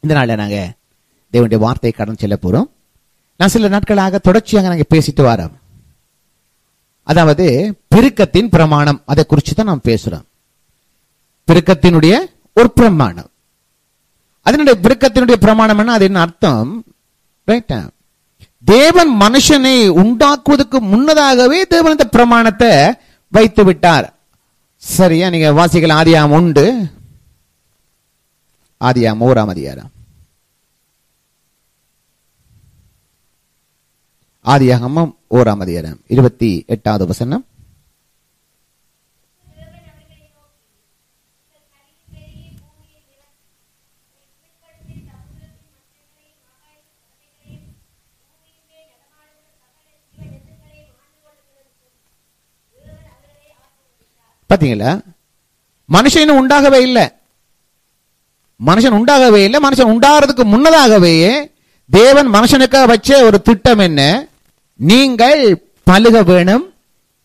இந்த நாள்ல நாங்க தேவனுடைய வார்த்தையை கடந்து செல்ல போறோம். நான் சில நாட்களாக தொடர்ச்சியாக நாங்க பேசிட்டு வரோம். அதாவது பெருக்கத்தின் பிரமாணம், அதை குறித்து தான் நாம் பேசுறோம். பெருக்கத்தினுடைய ஒரு பிரமாணம், அதனுடைய பெருக்கத்தினுடைய பிரமாணம் என்ன, அது என்ன அர்த்தம்? ரைட்டா? தேவன் மனுஷனை உண்டாக்குவதற்கு முன்னதாகவே தேவன் இந்த பிரமாணத்தை வைத்து விட்டார். சரியா? நீங்க வாசிகள் ஆதியாகமம் 1, ஆதியாகமம் 1ஆம் அதிகாரம், ஆதியாகமம் 1ஆம் அதிகாரம் 28வது வசனம். பாத்தீங்களா? மனுஷன் உண்டாகவே இல்லை, மனுஷன் உண்டாகவே இல்லை. மனுஷன் உண்டாகிறதுக்கு முன்னதாகவே தேவன் மனுஷனுக்காக வச்ச ஒரு திட்டம் என்ன? நீங்கள் பலுக வேணும்,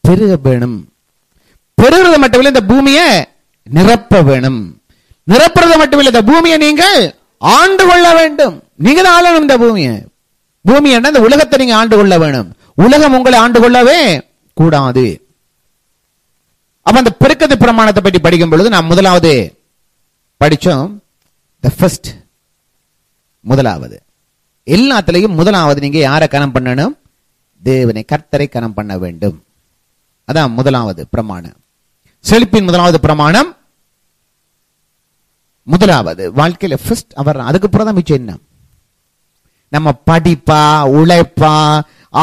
பெருக வேணும். பெருகிறது மட்டுமில்லை, இந்த பூமியை நிரப்ப வேணும். நிரப்புறது மட்டுமில்லை, இந்த பூமியை நீங்கள் ஆண்டு கொள்ள வேண்டும். நீங்க தான் ஆளணும் இந்த பூமியை. பூமி என்ன? இந்த உலகத்தை நீங்க ஆண்டு கொள்ள வேணும். உலகம் உங்களை ஆண்டு கொள்ளவே கூடாது. அப்ப அந்த பெருக்கத்து பிரமாணத்தை பற்றி படிக்கும் பொழுது நாம் முதலாவது படிச்சோம். முதலாவது எல்லாத்திலையும் முதலாவது நீங்க யாரை கனம் பண்ணணும்? தேவனை, கர்த்தரை கனம் பண்ண வேண்டும். அதான் முதலாவது பிரமாணம். செழிப்பின் முதலாவது பிரமாணம், முதலாவது வாழ்க்கையில ஃபர்ஸ்ட் அவர். அதுக்கு அப்புறம் தான் மிச்சம் என்ன? நம்ம படிப்பா, உழைப்பா,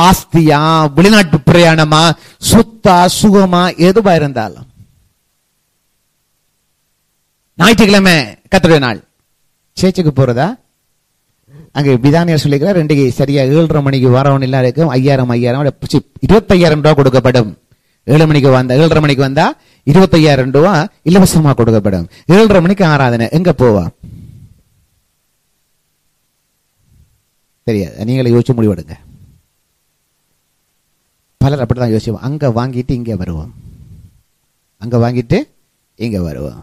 ஆஸ்தியா, வெளிநாட்டு பிரயாணமா, சொத்தா, சுகமா, எதுவா இருந்தாலும், ஞாயிற்றுக்கிழமை கர்த்தருடைய நாள் சேர்ச்சுக்கு போறதா? அங்க விதானியர் சொல்லிக்கிறார், 2 சரியா 7:30 மணிக்கு வரவன் எல்லாருக்கும் 5000 25,000 ரூபாய் கொடுக்கப்படும். 7 மணிக்கு வந்தா, 7:30 மணிக்கு வந்தா 25,000 ரூபாய் இலவசமா கொடுக்கப்படும். 7:30 மணிக்கு ஆராதனை, எங்க போவா தெரியாது. நீங்களே யோசிச்சு முடிவெடுங்க. பலர் அப்படிதான் யோசிப்போம். அங்க வாங்கிட்டு இங்க வருவோம், அங்க வாங்கிட்டு இங்க வருவோம்.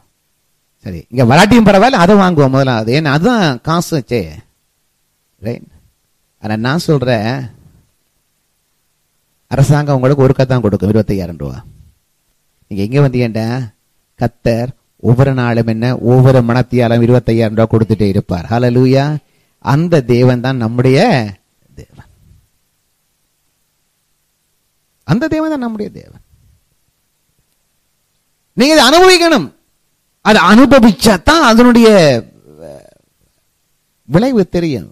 சரி, இங்க வராட்டியும் பரவாயில்ல, அதை வாங்குவோம் முதலாவது. ஏன்னா அதுதான் காசு வச்சே. ஆனா நான் சொல்றேன், அரசாங்கம் உங்களுக்கு ஒரு கத்தான் கொடுக்கும், 25,000 ரூபாய். நீங்க எங்க வந்தீங்கடா? கர்த்தர் ஒவ்வொரு நாளும் என்ன, ஒவ்வொரு மனத்தியாலும் 25,000 ரூபாய் கொடுத்துட்டே இருப்பார். ஹல்லேலூயா! அந்த தேவன் தான் நம்முடைய தேவன். அந்த தேவன் தான் நம்முடைய தேவன். நீங்க இதை அனுபவிக்கணும். அதை அனுபவிச்சாதான் அதனுடைய விளைவு தெரியும்.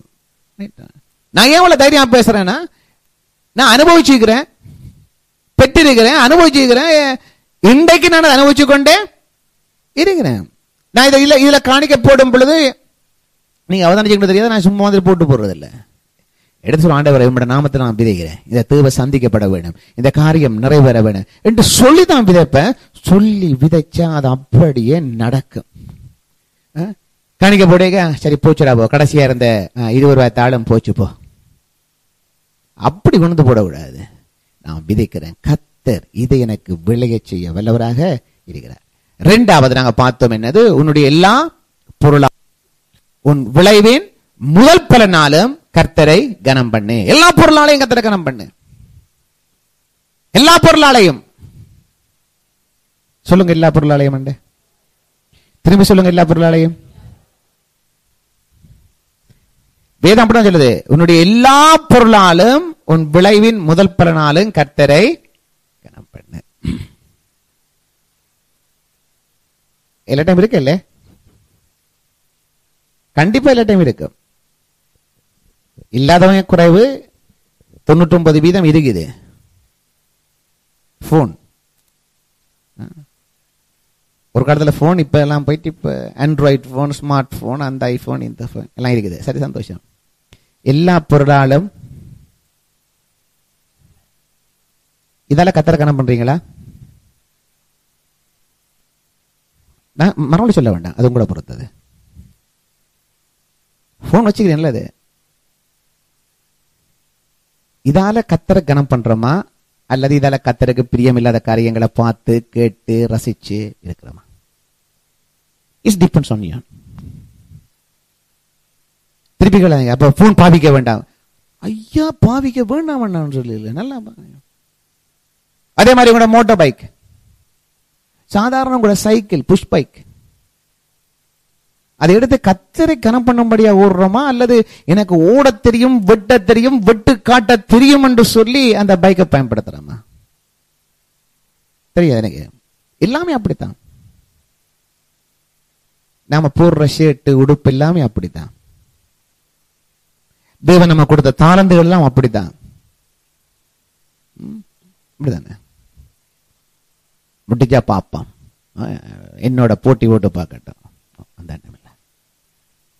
நான் ஏன் இவ்வளவு தைரியம் பேசுறேன்னா, நான் அனுபவிச்சுக்கிறேன், பெற்றிருக்கிறேன், அனுபவிச்சுக்கிறேன். இன்றைக்கு நான் அனுபவிச்சு கொண்டே இருக்கிறேன். நான் இதுல காணிக்க போடும் பொழுது நீங்க அவதானிச்சுக்கிட்டு தெரியாது, நான் சும்மா வந்து போட்டு போடுறது இல்லை. எடுத்து சொல்ல, ஆண்டவரை உங்களுடைய நாமத்தை நான் விதைக்கிறேன், இந்த தேவை சந்திக்கப்பட வேண்டும், இந்த காரியம் நிறைவேற வேண்டும் என்று சொல்லி தான் விதைப்பேன். சொல்லி விதைச்சா அது அப்படியே நடக்கும். காணிக்க போடுங்க, சரி போச்சுடா போ, கடைசியா இருந்த 20 ரூபாய் தாளம் போச்சு போ, அப்படி கொண்டு போடக்கூடாது. நான் விதைக்கிறேன், கர்த்தர் இதை எனக்கு விளைய செய்ய வல்லவராக இருக்கிறார். 2வது நாங்க பார்த்தோம் என்னது? உன்னுடைய எல்லா பொருளா, உன் விளைவின் முதல் பலனாலும் கர்த்தரை கனம் பண்ணு. எல்லா பொருளாலையும் கர்த்தரை கனம் பண்ணு. எல்லா பொருளாலையும் சொல்லுங்க, எல்லா பொருளாலையும். திரும்பி சொல்லுங்க, எல்லா பொருளாலையும். வேதம் அப்படிதான் சொல்லுது, உன்னுடைய எல்லா பொருளாலும் உன் விளைவின் முதல் பலனாலும் கர்த்தரை கனம் பண்ணு. எல்லா டைம் இருக்கு இல்ல? கண்டிப்பா எல்லா டைம் இருக்கும். இல்லாதவங்க குறைவு, 99% இருக்குது. போன், ஒரு காலத்துல போன், இப்ப எல்லாம் போயிட்டு இப்ப ஆண்ட்ராய்டு போன், ஸ்மார்ட் போன், அந்த ஐபோன், இந்த போன் எல்லாம் இருக்குது. சரி, சந்தோஷம். எல்லா பொருளாலும் இதால கர்த்தரை கனம் பண்றீங்களா? நான் மறுபடியும் சொல்ல வேண்டாம், அது கூட பொறுத்தது. போன் வச்சுக்கிறேன்ல, அது இதால கர்த்தரை கனம் பண்றோமா அல்லது இதால கர்த்தருக்கு பிரியம் இல்லாத காரியங்களை பார்த்து கேட்டு ரசிச்சு இருக்கிறோமா? It's depends on you. திருப்பி கேளாதீங்க. அப்ப போன் பாவிக்க வேண்டாம். ஐயா பாவிக்க வேண்டாம் வேண்டாம் சொல்லல. நல்லா அதே மாதிரி கூட மோட்டார் பைக், சாதாரண கூட சைக்கிள், புஷ் பைக், அதை எடுத்து கத்தரை கனம் பண்ணும்படியா ஓடுறோமா, அல்லது எனக்கு ஓட தெரியும், வெட்ட தெரியும், வெட்டு காட்ட தெரியும் என்று சொல்லி அந்த பைக்கை பயன்படுத்துறோமா? தெரியாது எனக்கு. எல்லாமே அப்படித்தான். நாம போடுற ஷர்ட், உடுப்பு எல்லாமே அப்படித்தான். தேவன் நம்ம கொடுத்த தாளந்துகள் எல்லாம் அப்படித்தான். அப்படிதானே? முடிஞ்சா பாப்பான், என்னோட போட்டி ஓட்டு பார்க்கட்டும். அந்த எண்ணம் இல்லை.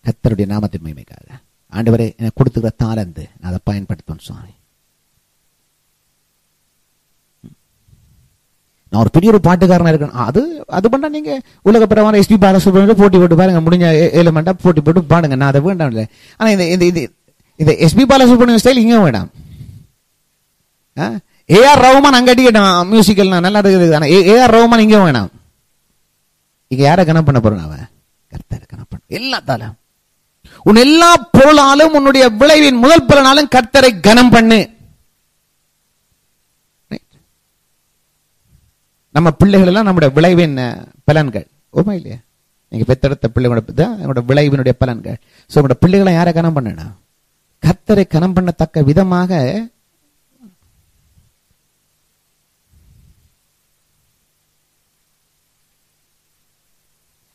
கர்த்தருடைய நாமத்தின் மகிமைக்காக ஆண்டவரே எனக்கு கொடுத்துக்கிற தாளந்து நான் அதை பயன்படுத்துவேன் சுவாமி. நான் ஒரு பெரிய ஒரு பாட்டுக்காரனா இருக்கேன். அது அது பண்ணா நீங்க உலக பிரகாரம் எஸ்பி பாலசுப்ரமணியம் போட்டி போட்டு பாருங்க, முடிஞ்ச 7 மண்டா போட்டி போட்டு பாடுங்க. நான் அதை வேண்டாம் இல்லை. ஆனா இந்த எஸ்பி பாலசுப்ரமணியம் ஸ்டைல் இங்கே வேண்டாம். ஏஆர் ரஹ்மான் அங்க அடிக்கட்டும், மியூசிக்கல் நல்லா இருக்குது. ஆனா ஏஆர் ரஹ்மான் இங்கே வேணாம். இங்க யாரை கணம் பண்ண போறேன்? அவன் கர்த்தரை கணம் பண்ண. எல்லாத்தாலும் உன் எல்லா பொருளாலும் உன்னுடைய விளைவின் முதல் பலனாலும் கர்த்தரை கனம் பண்ணு. நம்ம பிள்ளைகள் எல்லாம் நம்முடைய விளைவின் பலன்கள். ஓமா இல்லையா? நீங்க பெத்தெடுத்த பிள்ளைகளோட விளைவினுடைய பலன்கள். சோ உங்களோட பிள்ளைகளை யாரை கனம் பண்ணணும்? கர்த்தரை கனம் பண்ணத்தக்க விதமாக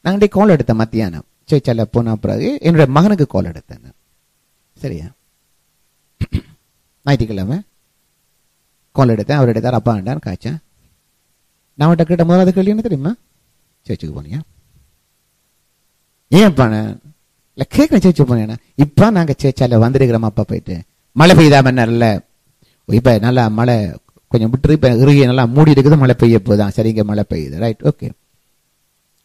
நாங்க கால் எடுத்தேன். மத்தியானம் சேச்சால போன பிறகு என்னுடைய மகனுக்கு கால் எடுத்தேன். சரியா? ஞாயிற்றுக்கிழமை கால் எடுத்தேன். அவர் எடுத்தார். அப்பா வேண்டான்னு காய்ச்சேன். நான் அவன்கிட்ட கேட்ட முதலாவது கேள்வி என்ன தெரியுமா? சேர்ச்சுக்கு போனியா? ஏன்ப்பா இல்லை கேட்குறேன். சேர்ச்சு போனேன்னா இப்ப நாங்க சேச்சால வந்திருக்கிறோம். அப்பா போயிட்டு மழை பெய்தாம நல்ல இப்ப நல்லா மழை கொஞ்சம் விட்டு இப்ப இறுகிய நல்லா மூடி இருக்குது. மழை பெய்ய போதான். சரிங்க, மழை பெய்யுது. Right, okay.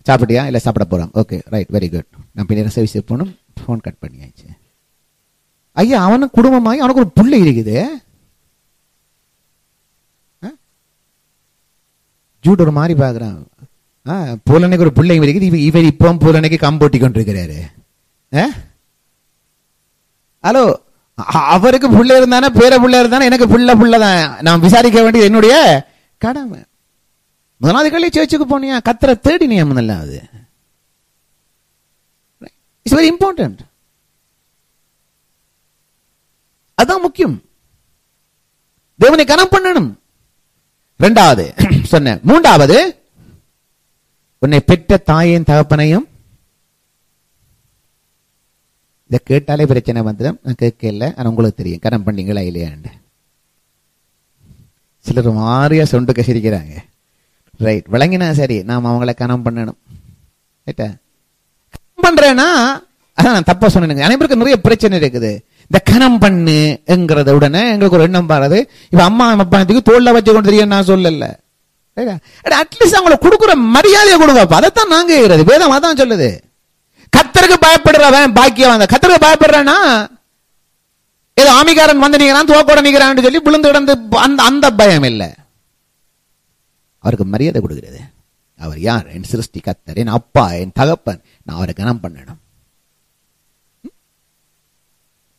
சாப்பிட்டியா? இல்லை சாப்பிட போறான். Okay, right, very good. நான் பின்னர் சர்வீஸ் போகணும். ஃபோன் கட் பண்ணியாச்சு. ஐயா அவனுக்கு குடும்பமாகி அவனுக்கு ஒரு பிள்ளை இருக்குது. ஜூட் ஒரு மாதிரி பாக்குறான். பூலனைக்கு ஒரு பிள்ளை இருக்குது. இவர் இப்போ பூலனைக்கு கம்போட்டி கொண்டிருக்கிறாரு. ஹலோ, அவருக்கு பிள்ளை இருந்தானே, பேர பிள்ளை இருந்தானே, எனக்கு பிள்ளைதான். நான் விசாரிக்க வேண்டியது என்னுடைய கடமை. முதலாவது கல்வி சேர்ச்சுக்கு போனியா? கத்தரை தேடினியா? முதலாவது இட்ஸ் வெரி இம்பார்ட்டன்ட். அதான் முக்கியம். தேவனை கனம் பண்ணணும். இரண்டாவது சொன்ன. மூன்றாவது, உன்னை பெற்ற தாயின் தகப்பனையும். இதை கேட்டாலே பிரச்சனை வந்துடும். நான் கேட்கல, ஆனா உங்களுக்கு தெரியும் கனம் பண்ணீங்களா இல்லையாண்டு. சிலர் மாறியா சொண்டு கசிரிக்கிறாங்க. ரைட், விளங்கினா சரி. நாம் அவங்களை கனம் பண்ணணும். பண்றேன்னா அதான் தப்பா சொன்னேன். அனைவருக்கும் நிறைய பிரச்சனை இருக்குது. இந்த கனம் பண்ணுங்கிறத உடனே எங்களுக்கு ஒரு எண்ணம் பாருது. இப்ப அம்மா அப்பாத்துக்கு தோல்ல வச்சு கொண்டு தெரியும் நான் சொல்லல. அட்லீஸ்ட் அவங்களை கொடுக்குற மரியாதையை கொடுக்கப்பா. அதைத்தான் நாங்க இருக்கிறது. வேதம் அதான் சொல்லுது. கத்தருக்கு பயப்படுறவன் பாக்கியவான். கத்தருக்கு பயப்படுறேன்னா ஏதோ ஆமிகாரன் வந்து நிக்கிறான், தோக்கோட நிக்கிறான்னு சொல்லி விழுந்து கிடந்து அந்த பயம் இல்லை. அவருக்கு மரியாதை கொடுக்கிறது. அவர் யார்? என் சிருஷ்டி கத்தர், என் அப்பா, என் தகப்பன். நான் அவரை கனம் பண்ணணும்.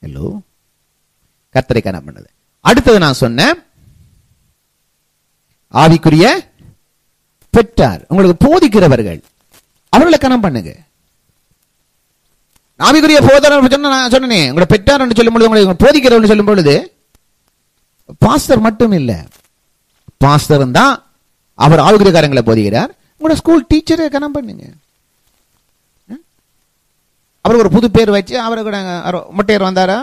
ஹலோ, கத்தரை கனம் பண்ணது. அடுத்தது நான் சொன்னேன் ஆவிக்குரிய பெற்றார், உங்களுக்கு போதிக்கிறவர்கள், அவர்களை கனம் பண்ணுங்க. ஆவிக்குரிய போதகர் சொன்னேன். உங்களை பெற்றார் என்று சொல்லும் பொழுது, உங்களுக்கு போதிக்கிறவர்கள் சொல்லும் பொழுது பாஸ்டர் மட்டும் இல்ல, பாஸ்டர் தான் அவர் ஆவிக்குரிய காரியங்களை போதிக்கிறார். உங்களோட ஸ்கூல் டீச்சரை கனம் பண்ணுங்க. அவர் ஒரு புது பேர் வச்சு அவருக்கு மொட்டையர் வந்தாரா,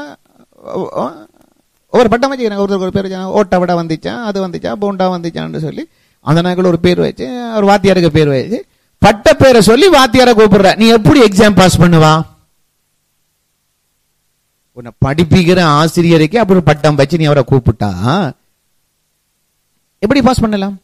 ஒவ்வொரு பட்டம் வச்சுக்கிறாங்க. ஒருத்தருக்கு ஒரு பேர் ஓட்ட விட வந்துச்சா, அது வந்துச்சா, போண்டா வந்துச்சான்னு சொல்லி அந்த நாட்கள் ஒரு பேர் வச்சு, அவர் வாத்தியாருக்கு பேர் வச்சு பட்ட பேரை சொல்லி வாத்தியாரை கூப்பிடுற. நீ எப்படி எக்ஸாம் பாஸ் பண்ணுவா? உன்னை படிப்பிக்கிற ஆசிரியருக்கு அப்படி பட்டம் வச்சு நீ அவரை கூப்பிட்டா எப்படி பாஸ் பண்ணலாம்?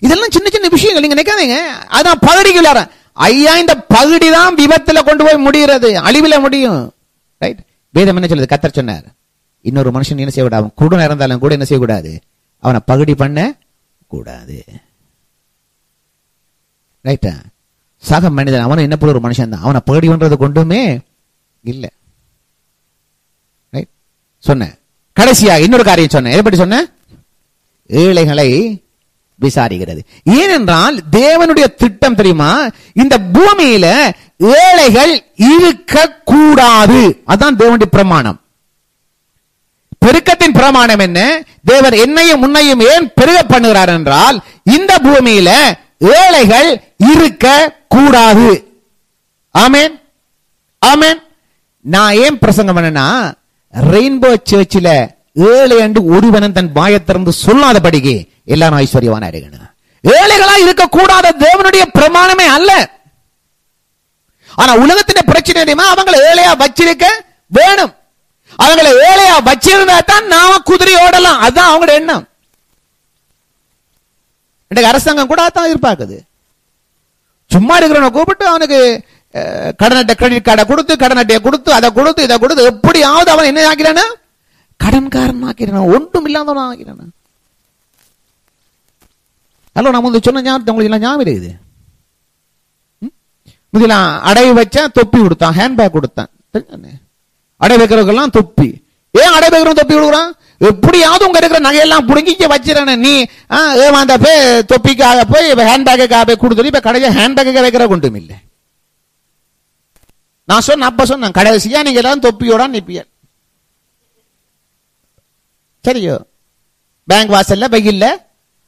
இதெல்லாம் சின்ன சின்ன விஷயங்கள், நீங்க நினைக்காதீங்க. அதான் பகடிக்குள்ளார ஐயா, இந்த பகுடி தான் விபத்துல கொண்டு போய் முடிகிறது, அழிவுல முடியும். ரைட்? வேதம் என்ன சொல்லுது? கர்த்தர் சொன்னார், இன்னொரு மனுஷன் என்ன செய்யக்கூடாது, அவன் குருடன் இருந்தாலும் கூட என்ன செய்யக்கூடாது, அவனை பகுடி பண்ண கூடாது. ரைட்டா? சக மனிதன் அவன் என்ன போல ஒரு மனுஷன் தான், அவனை பேடி பண்றது கொண்டுமே இல்லை. சொன்ன கடைசியாக இன்னொரு காரியம் சொன்ன, எதை பற்றி சொன்ன? ஏழைகளை விசாரிக்கிறது. ஏனென்றால் தேவனுடைய திட்டம் தெரியுமா, இந்த பூமியில ஏழைகள் இருக்க கூடாது. அதான் தேவனுடைய பிரமாணம். பெருக்கத்தின் பிரமாணம் என்ன? தேவன் என்னையும் முன்னையும் ஏன் பெருக பண்ணுகிறார் என்றால், இந்த பூமியில ஏழைகள் இருக்க கூடாது. ஆமென், ஆமென். நான் ஏன் பிரசங்கம் பண்ணனா, ரெயின்போ சர்ச்சில் ஏழை என்று ஒருவனும் தன் வாயை திறந்து சொல்லாதபடிக்கு எல்லாரும் ஐஸ்வர்யவான இருக்கணும். ஏழைகளா இருக்கக்கூடாத தேவனுடைய பிரமாணமே அல்ல. ஆனா உலகத்தின் பிரச்சனை தெரியுமா, அவங்களை ஏழையா வச்சிருக்க வேணும். அவங்களை ஏழையா வச்சிருந்தா தான் நாம குதிரை ஓடலாம். அதுதான் அவங்களோட எண்ணம். இன்றைக்கு அரசாங்கம் கூட தான் எதிர்பார்க்குது. சும்மா இருக்கிறவனை கூப்பிட்டு அவனுக்கு கடன் அட்டை, கிரெடிட் கார்டை கொடுத்து, கடன் அட்டையை கொடுத்து, அதை கொடுத்து, இதை கொடுத்து, எப்படியாவது அவன் என்ன ஆக்கிறானா, கடன்காரன் ஆக்கிறான், ஒன்றும் இல்லாதவன் ஆக்கிறான். ஹலோ, நான் வந்து சொன்ன ஞாபகம் உங்களுக்கு எல்லாம் ஞாபகம் இருக்குது. முதலாம் அடை வச்சா தொப்பி கொடுத்தான், ஹேண்ட்பேக் கொடுத்தான். அடை வைக்கிறவங்கெல்லாம் தொப்பி. ஏன் அடை வைக்கிறவன் தொப்பி கொடுக்குறான்? எப்படியாவது உங்க இருக்கிற நகையெல்லாம் புடுங்கி வச்சிடறேன். நீ ஏமாந்த போய் தொப்பிக்காக போய் ஹேண்ட்பேக்காக போய் கொடுத்துட்டு இப்ப கடைசியா ஹேண்ட்பேக்காக வைக்கிற கொண்டும் இல்லை. நான் சொன்ன அப்ப சொன்னேன், கடைசியா நீங்க எல்லாம் தொப்பியோட நிப்பியல். சரியோ, பேங்க் வாசல்ல வெயில்ல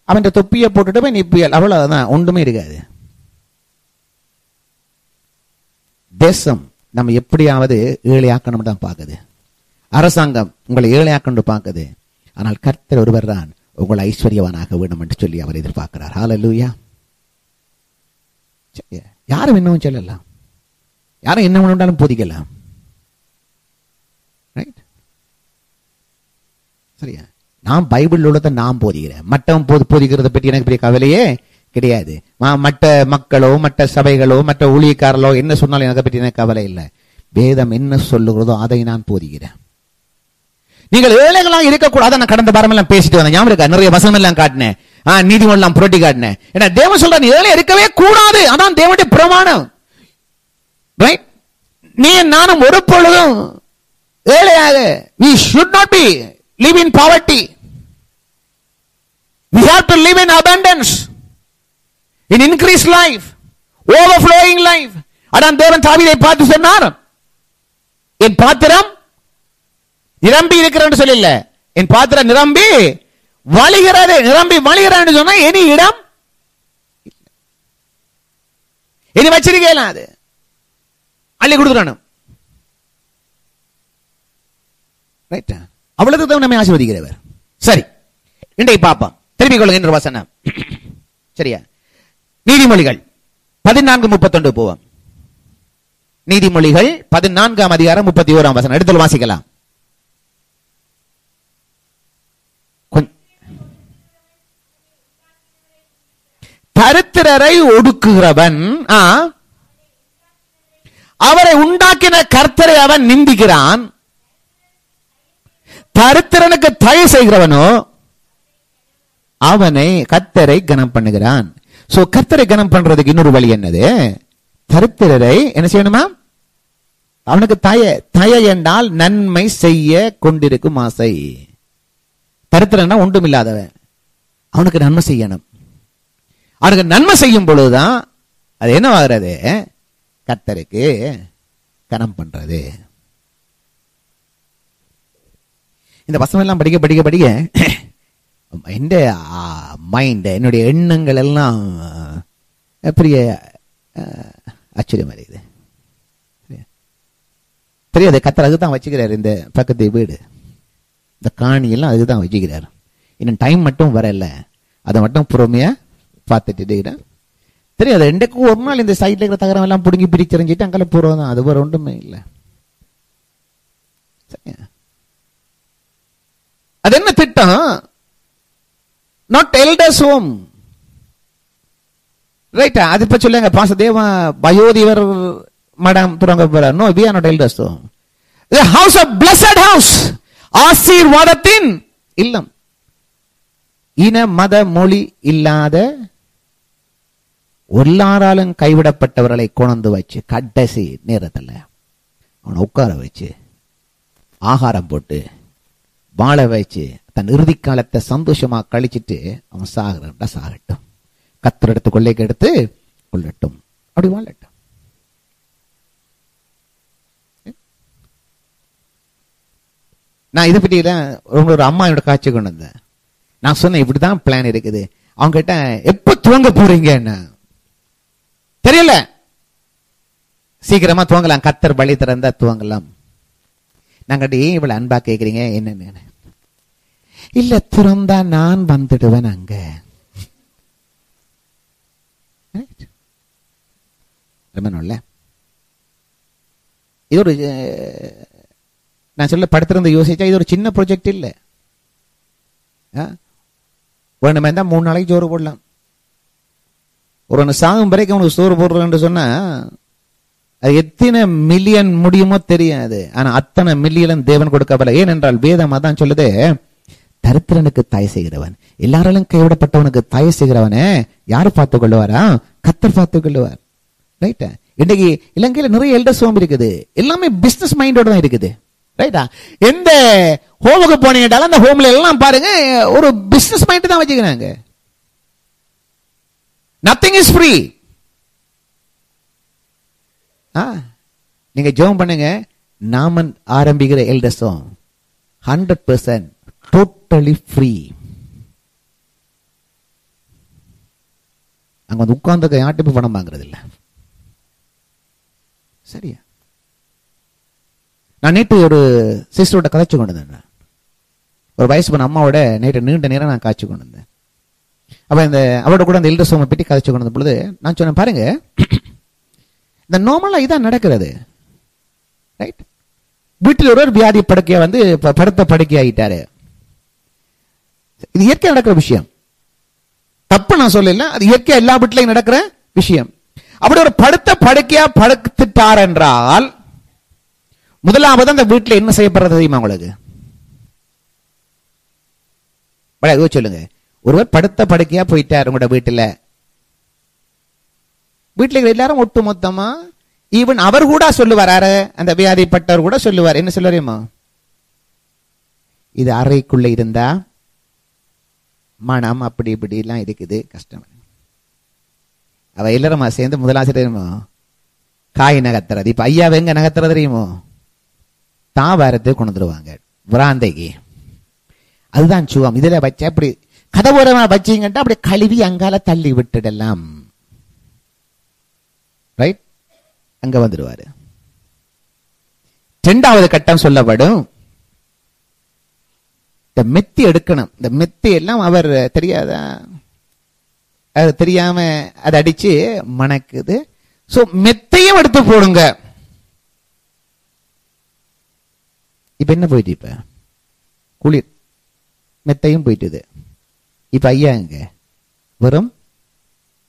அவன் தொப்பியை போட்டுட்டு போய் நிப்பியல். அவ்வளவுதான், ஒன்றுமே இருக்காது. தேசம் நம்ம எப்படியாவது ஏழையாக்கணும் தான் பார்க்குது. அரசாங்கம் உங்களை ஏழையாக்கணும் பார்க்குது. ஆனால் கர்த்தர் ஒருவர் தான் உங்களை ஐஸ்வர்யவானாக வேண்டும் என்று சொல்லி அவர் எதிர்பார்க்கிறார். ஹல்லேலூயா. யாரும் இன்னும் சொல்லலாம், யாரும் என்ன வேண்டாலும் போதிக்கலாம். சரியா? நான் பைபிள் உள்ளதை நான் போதிக்கிறேன். மற்றவன் போதிக்கிறத பற்றி எனக்கு பெரிய கவலையே கிடையாது. மற்ற மக்களோ மற்ற சபைகளோ மற்ற ஊழியக்காரர்களோ என்ன சொன்னாலும் எனக்கு பற்றி எனக்கு கவலை இல்லை. வேதம் என்ன சொல்லுகிறதோ அதை நான் போதிக்கிறேன். நீங்கள் ஏழைகளாக இருக்கக்கூடாது. நான் கடந்த வாரம் எல்லாம் பேசிட்டு வந்தேன், ஞாபகம் இருக்கா? நிறைய வசனம் எல்லாம் காட்டினேன், நீதிமொழி எல்லாம் புரட்டி காட்டினேன். ஏன்னா தேவன் சொல்ற ஏழை இருக்கவே கூடாது. அதான் தேவனுடைய பிரமாணம். நீ நானும் ஒரு பொழுதும் ஏழையாக, we should not be live in poverty. We have to live in abundance, in increased life, overflowing life. அதான் தேவன் தாவீதை பார்த்து சொன்னார், என் பாத்திரம் நிரம்பி இருக்கிறேன்னு சொல்லல, என் பாத்திரம் நிரம்பி வழிகிறது. நிரம்பி வழிகிறான்னு சொன்னா இனி இடம் இனி வச்சிருக்கலாம், அது அள்ளி கொடுத்துறானும். ரைட்டா? அவ்வளவுக்கு தான் நம்மை ஆசீர்வதிக்கிறவர். சரி, இன்றைக்கு பார்ப்போம். திரும்பிக் கொள்ளுங்க என்ற வசனம். சரியா? நீதிமொழிகள் 14:31 போவோம். நீதிமொழிகள் 14ஆம் அதிகாரம் 31ஆம் வசனம் எடுத்து வாசிக்கலாம். தரித்திரரை ஒடுக்குகிறவன் அவரை உண்டாக்கின கர்த்தரை அவன் நிந்திக்கிறான். தரித்திரனுக்கு தயவு செய்கிறவனோ அவனை கர்த்தரை கனம் பண்ணுகிறான். சோ கர்த்தரை கனம் பண்றதுக்கு இன்னொரு வழி என்னது? தரித்திரரை என்ன செய்யணுமா? அவனுக்கு தய என்றால் நன்மை செய்ய கொண்டிருக்கும் ஆசை. தரித்திரன்னா ஒன்றும் இல்லாதவன், அவனுக்கு நன்மை செய்யணும். அவனுக்கு நன்மை செய்யும் பொழுதுதான் அது என்னவாகிறது? கர்த்தருக்கு கனம் பண்றது. இந்த வசனம் எல்லாம் படிக்க படிக்க படிக்க என் மைண்ட், என்னுடைய எண்ணங்கள் எல்லாம் பெரிய ஆச்சரியமா இருக்குது. தெரியாது, கர்த்தர் அதுதான் வச்சுக்கிறார். இந்த பக்கத்து வீடு, இந்த காணி எல்லாம் அதுதான் வச்சுக்கிறார். இன்னும் டைம் மட்டும் வரல, அதை மட்டும் பொறுமையா பார்த்துட்டு இருக்கிறேன். தெரியாது, ரெண்டுக்கும் ஒரு நாள் இந்த சைட்ல இருக்கிற தகரம் எல்லாம் பிடுங்கி பிரிச்செறிஞ்சிட்டு அங்கே போறோம் தான். அது வேற ஒன்றுமே இல்லை. சரியா? அது என்ன திட்டம்? Not elders home. ரைட்டா? அது இப்ப சொல்லுங்க, பாசதேவ வயோதிபர் மடம் துறங்க போறார். No, we are not elders home. The house of blessed house, ஆசீர்வாதத்தின் இல்லம். இன மத மொழி இல்லாத எல்லாராலும் கைவிடப்பட்டவர்களை கொண்டு வச்சு கடைசி நேரத்தில் அவனை உட்கார வச்சு ஆகாரம் போட்டு வாழ வச்சு தன் இறுதி காலத்தை சந்தோஷமா கழிச்சிட்டு அவன் சாகிறா சாகட்டும், கத்தர் எடுத்து கொள்ளைக்கு எடுத்து கொள்ளட்டும், அப்படி வாழட்டும். நான் இதை பற்றி ஒரு அம்மாவோட காட்சி கொண்டு வந்தேன். நான் சொன்னேன் இப்படிதான் பிளான் இருக்குது. அவங்க கிட்ட எப்ப துவங்க போறீங்க என்ன தெரியல, சீக்கிரமா துவங்கலாம், கத்தர் பலி திறந்தா துவங்கலாம். நாங்க இவ்வளவு அன்பா கேக்குறீங்க என்னன்னு, இல்ல திறந்தா நான் வந்துடுவேன் அங்க. இது ஒரு நான் சொல்ல படுத்திருந்த யோசிச்சா இது ஒரு சின்ன ப்ராஜெக்ட் இல்ல. வேணுமே தான் 3 நாளைக்கு சோறு போடலாம். ஒரு சாகும் வரைக்கும் அவனுக்கு சோறு போடுறேன்னு சொன்னா அது எத்தனை மில்லியன் முடியுமோ தெரியாது. ஆனா அத்தனை மில்லியன் தேவன் கொடுக்கப்பட. ஏனென்றால் வேதம் அதான் சொல்லுது, தரித்திரனுக்கு தயவு செய்கிறவன், எல்லாராலும் கைவிடப்பட்டவனுக்கு தயவு செய்கிறவனே யாரு பார்த்துக் கொள்ளுவாரா? கத்தர் பார்த்துக் கொள்ளுவார். ரைட்டா? இன்னைக்கு இலங்கையில நிறைய எல்டர்ஸ் ஹோம் இருக்குது, எல்லாமே பிசினஸ் மைண்டோட தான் இருக்குது. ரைட்டா? எந்த ஹோமுக்கு போனீங்கட்டாலும் அந்த ஹோம்ல எல்லாம் பாருங்க ஒரு பிசினஸ் மைண்ட் தான் வச்சுக்கிறாங்க. Nothing is free. நீங்க ஜெபம் பண்ணுங்க, நாம ஆரம்பிக்கிற எல்டர்ஸும் 100% டோட்டலி ஃப்ரீ. அங்க வந்து உட்கார்ந்து யார்ட்டு பணம் வாங்குறது இல்ல. சரியா? நான் நேற்று ஒரு சிஸ்டரோட கதைச்சு கொண்டு வந்தேன். ஒரு வயசு பண்ண அம்மாவோட நேற்று நீண்ட நேரம் நான் காய்ச்சி கொண்டு வந்தேன். அப்ப இந்த அவரோட கூட அந்த எல்டர்ஸ் ஹோமை பற்றி கதைச்சு கொண்டு வந்த பொழுது நான் சொன்னேன், பாருங்க இந்த நார்மலா இதான் நடக்கிறது. ரைட்? வீட்டில் ஒரு வியாதி படுக்கையா வந்து படுத்த படுக்கை ஆகிட்டாரு. இது இயற்கை நடக்கிற விஷயம், தப்பு நான் சொல்லல, அது இயற்கை எல்லா வீட்டிலையும் நடக்கிற விஷயம். அப்படி ஒரு படுத்த படுக்கையா படுத்துட்டார் என்றால் முதலாவது அந்த வீட்டில் என்ன செய்யப்படுறது தெரியுமா உங்களுக்கு? சொல்லுங்க. ஒருவர் படுத்த படுக்கையா போயிட்டார் உங்களோட வீட்டுல, வீட்டுல எல்லாரும் ஒட்டு மொத்தமா ஈவன் அவர் கூட சொல்லுவார், அந்த வியாதிப்பட்டவர் கூட சொல்லுவார். என்ன சொல்லுவாரேமா? இது அறைக்குள்ள இருந்தா மனம் அப்படி இப்படி எல்லாம் இருக்குது, கஷ்டம். அவ எல்லாருமா சேர்ந்து முதலாசிரியருமோ காய் நகர்த்துறது. இப்ப ஐயா எங்க நகர்த்துறது தெரியுமோ? தாவாரத்தை கொண்டு வந்துருவாங்க விராந்தைக்கு. அதுதான் சுகம். இதுல வச்ச அப்படி கதவோரமா வச்சீங்கட்டா அப்படி கழுவி அங்கால தள்ளி விட்டுடலாம். ரைட்? அங்க வந்துடுவாரு. 2வது கட்டம் சொல்லப்படும், இந்த மெத்தி எடுக்கணும். இந்த மெத்தி எல்லாம் அவர் தெரியாதா, அது தெரியாம அதை அடிச்சு மணக்குது. சோ மெத்தையும் எடுத்து போடுங்க. இப்ப என்ன போயிட்டு, இப்ப குளிர் மெத்தையும் போயிட்டுது. இப்ப ஐயா எங்க வெறும்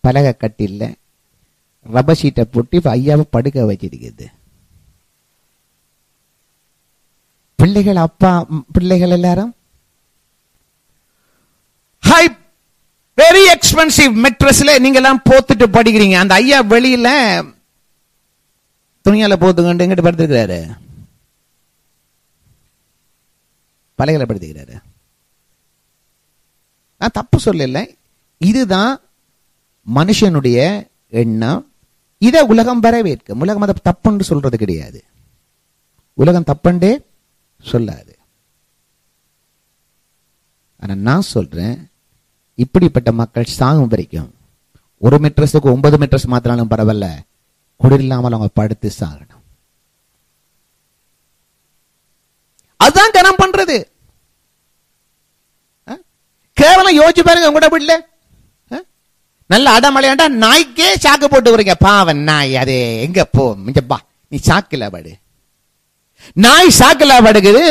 பலகை கட்டில ரப்பர் ஷீட்டை போட்டு இப்ப ஐயாவை படுக்க வச்சிருக்குது. பிள்ளைகள் அப்பா பிள்ளைகள் எல்லாரும் ஹை வெரி எக்ஸ்பென்சிவ் மெட்ரஸ்ல நீங்க எல்லாம் போத்துட்டு படிக்கிறீங்க. அந்த ஐயா வெளியில துணியால போத்துக்கண்டு எங்கிட்ட படுத்திருக்கிறாரு, பலகையில படுத்துக்கிறாரு. நான் தப்பு சொல்லல, இதுதான் மனுஷனுடைய எண்ணம். இதை உலகம் வரவேற்கும். உலகம் அதை தப்புன்னு சொல்றது கிடையாது. உலகம் தப்புண்டே சொல்லாது. ஆனா நான் சொல்றேன், இப்படிப்பட்ட மக்கள் சாகும் வரைக்கும் 1 மெட்ரஸுக்கு 9 மெட்ரஸ் மாத்தினாலும் பரவாயில்ல, குளிர் இல்லாமல் அவங்க படுத்து சாகணும். அதுதான் கனம் பண்றது. கேவலம் யோசிச்சு பாருங்க. உங்களோட வீட்டுல நல்ல அடமழையாண்டா நாய்க்கே சாக்கு போட்டு வரீங்க. பாவன் நாய், அது எங்க போ மிஞ்சப்பா, நீ சாக்குல படு. நாய் சாக்குல படுக்குது,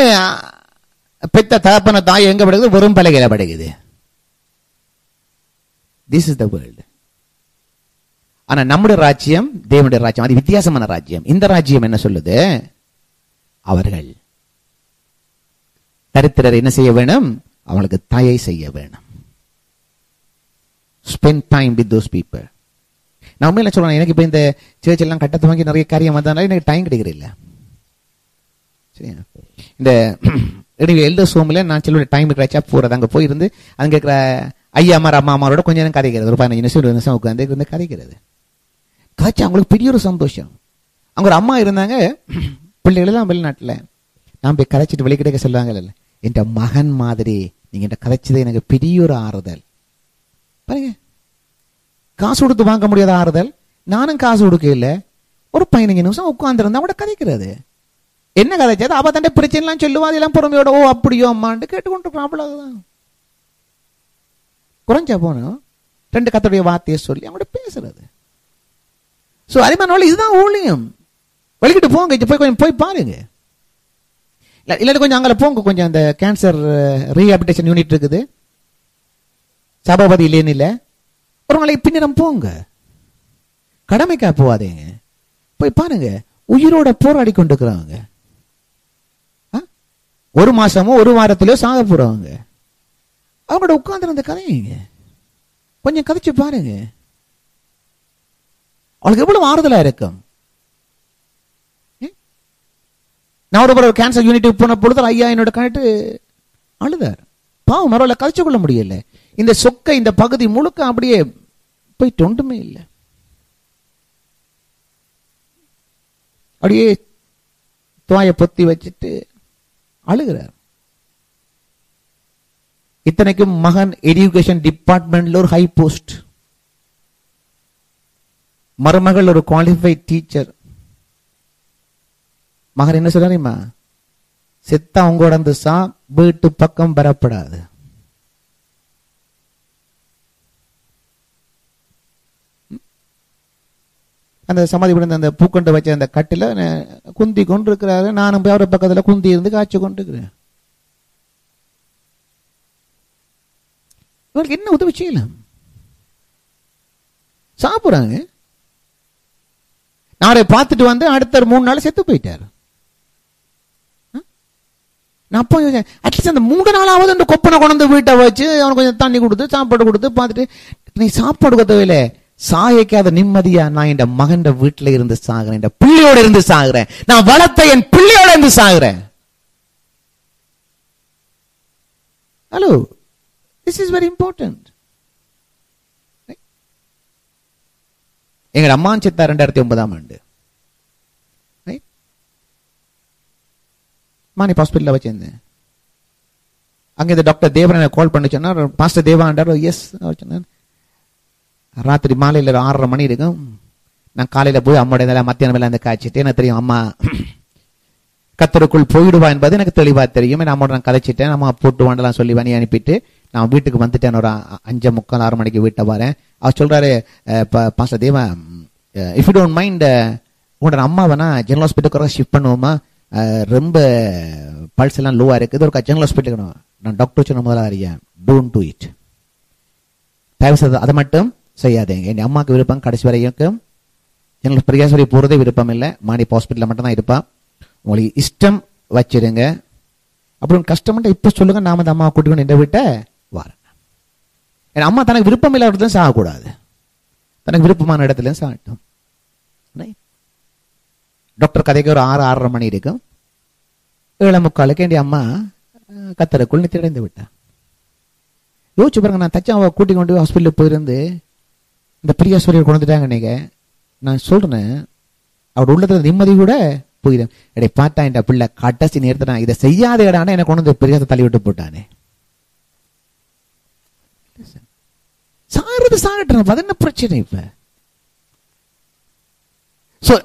பெத்த தகப்பன தாய் எங்க படுக்குது? வெறும் பலகையில படுக்குது. This is the world. ஆனா நம்முடைய ராஜ்யம் தேவனுடைய ராஜ்யம், அது வித்தியாசமான ராஜ்யம். இந்த ராஜ்யம் என்ன சொல்லுது? அவர்கள் தரித்திரர் என்ன செய்ய வேணும்? அவங்களுக்கு தயை செய்ய வேணும். Spend time with those people. நான் உண்மையில சொல்றேன், எனக்கு இப்ப இந்த சேர்ச் எல்லாம் கட்டத்து வாங்கி நிறைய காரியம் வந்ததுனால எனக்கு டைம் கிடைக்கிறதில்ல. சரியா? இந்த எல்டர்ஸ் ஹோம்ல நான் சொல்லுவேன், டைம் கிடைச்சா போறது, அங்க போயிருந்து அங்க இருக்கிற ஐயாமார் அம்மாமாரோட கொஞ்ச நேரம் கதைக்கிறது, ஒரு 15 நிமிஷம் 20 நிமிஷம் உட்காந்து இருந்து கதைக்கிறது. கதைச்சு அவங்களுக்கு பெரிய ஒரு சந்தோஷம். அவங்க ஒரு அம்மா இருந்தாங்க, பிள்ளைகள் எல்லாம் வெளிநாட்டுல. நான் போய் கதைச்சிட்டு வெளிக்கிட்டே சொல்லுவாங்க, இல்ல என் மகன் மாதிரி நீங்க என் கதைச்சது எனக்கு பெரிய ஒரு ஆறுதல். பாருங்க, காசு கொடுத்து வாங்க முடியாத ஆறுதல். நானும் காசு கொடுக்க இல்லை, ஒரு 15 நிமிஷம் உட்கார்ந்துருந்தா அவட கதைக்கிறது. என்ன கதைச்சது, அவ தண்டை பிரச்சனை எல்லாம் சொல்லுவா, அதெல்லாம் பொறுமையோட ஓ அப்படியோ அம்மான்னு கேட்டுக்கொண்டிருக்கான். அவ்வளவுதான். குறைஞ்சா போனோம் 2 கத்தோடைய வார்த்தையை சொல்லி அவங்கள்ட்ட பேசுறது. சோ அரிமானோட இதுதான் ஊழியம். வெளிக்கிட்டு போங்க, போய் கொஞ்சம் போய் பாருங்க. இல்லாட்டி கொஞ்சம் அங்கே போங்க, கொஞ்சம் அந்த கேன்சர் ரீஹாபிலிட்டேஷன் யூனிட் இருக்குது சபாபதி இல்லைன்னு இல்லை, ஒரு நாளைக்கு பின்னிடம் போங்க. கடமைக்கா போவாதீங்க, போய் பாருங்க. உயிரோட போராடி கொண்டிருக்கிறவங்க, 1 மாசமோ 1 வாரத்திலோ சாக போறவங்க, அவங்களோட உட்கார்ந்து அந்த கதைங்க கொஞ்சம் கதைச்சு பாருங்க. அவளுக்கு எவ்வளவு ஆறுதலா இருக்கும். நான் ஒரு கேன்சர் யூனிட் போன பொழுது ஐயா என்னோட கணிட்டு அழுதார். பாவம், மறுவல கதைச்சு கொள்ள முடியல. இந்த சொக்க இந்த பகுதி முழுக்க அப்படியே போயிட்டு ஒன்றுமே இல்லை. அப்படியே துவாய பொத்தி வச்சுட்டு அழுகிறார். இத்தனைக்கும் மகன் எஜுகேஷன் டிபார்ட்மெண்ட்ல ஒரு ஹை போஸ்ட், மருமகள் ஒரு குவாலிஃபைட் டீச்சர். மகன் என்ன சொல்றாருமா, செத்தா உங்களோட அந்த வீட்டு பக்கம் வரப்படாது. அந்த சமாதி விழுந்த அந்த பூக்கொண்டு வச்ச அந்த கட்டில குந்தி கொண்டு இருக்கிறாரு. நானும் போய் அவர பக்கத்துல குந்தி இருந்து காய்ச்சி கொண்டு இருக்கிறேன். இவருக்கு என்ன உதவி செய்யலாம்? சாப்பிடுறாங்க. நாளை பார்த்துட்டு வந்து அடுத்த 3 நாள் செத்து போயிட்டாரு. நான் அப்போ அட்லீஸ்ட் அந்த 3 நாளாவது அந்த கொப்பனை கொண்டு வீட்டை வச்சு அவனுக்கு கொஞ்சம் தண்ணி கொடுத்து சாப்பாடு கொடுத்து பார்த்துட்டு, நீ சாப்பாடு கொடுத்தவையில சாயக்காத நிம்மதியா நான் என் மகன் வீட்டுல இருந்து சாகுறேன், என் பிள்ளையோட இருந்து சாகுறேன், நான் வளர்த்த என் பிள்ளையோட இருந்து சாகுறேன். Hello, this is very important. எங்க அம்மா செத்தா 2009ஆம் ஆண்டு. மானி ஹாஸ்பிட்டல்ல வச்சிருந்தேன். அங்க இந்த டாக்டர் தேவன் எனக்கு கால் பண்ணி சொன்னார், பாஸ்டர் தேவாண்டார். எஸ் சொன்னார். ராத்திரி மாலையில் 6:30 மணி இருக்கும். நான் காலையில போய் அம்மாவுடைய மத்தியானம் வேலை அந்த காய்ச்சிட்டு, எனக்கு தெரியும் அம்மா கத்தருக்குள் போயிடுவா என்பது எனக்கு தெளிவா தெரியும். அம்மாவோட நான் கதைச்சிட்டேன். அம்மா போட்டு வாண்டலாம் சொல்லி வணி அனுப்பிட்டு நான் வீட்டுக்கு வந்துட்டேன். ஒரு 5:45 6 மணிக்கு வீட்டை வரேன். அவர் சொல்றாரு, pastor Deva, if you don't mind உங்களோட அம்மாவனா ஜெனரல் ஹாஸ்பிட்டலுக்கு ஷிஃப்ட் பண்ணுவோமா, ரொம்ப பல்ஸ் எல்லாம் லோவா இருக்குது, ஒரு ஜெனரல் ஹாஸ்பிட்டல். நான் டாக்டர் சொன்ன முதல்ல அறியா, டோன்ட் டு இட், தயவு செய்து அதை மட்டும் செய்யாதீங்க. என் அம்மாவுக்கு விருப்பம் கடைசி வரைக்கும் ஜெனரல் பிரியாசரி போறதே விருப்பம் இல்லை, மாடி ஹாஸ்பிட்டல் மட்டும் தான் இருப்பா. உங்களுக்கு இஷ்டம் வச்சிருங்க. அப்புறம் கஷ்டம்ட்டு இப்ப சொல்லுங்க, நாம அந்த அம்மாவை கூட்டிக்கொண்டு இந்த வீட்டை வரேன். என் அம்மா தனக்கு விருப்பம் இல்லாத இடத்துல சாகக்கூடாது, தனக்கு விருப்பமான இடத்துல சாகட்டும். டாக்டர் கதைக்கு ஒரு 6 6:30 மணி இருக்கும். 7:45 என் அம்மா கத்தருக்குள் நித்தியடைந்து விட்டா. யோசிச்சு பாருங்க, நான் தச்சாவை கூட்டிக் கொண்டு ஹாஸ்பிட்டலுக்கு போயிருந்து இந்த பிரியாஸ்வரியை கொண்டு வந்துட்டாங்க. நீங்க நான் சொல்றேன், அவரோட உள்ளத்துல நிம்மதி கூட போயிடும். இடைய பார்த்தா என் பிள்ளை கடைசி நேரத்தை நான் இதை செய்யாத இடம் எனக்கு கொண்டு வந்து பிரியாசை தள்ளி விட்டு போட்டானே. சாகிறது சாகட்டும், அது என்ன பிரச்சனை? இப்ப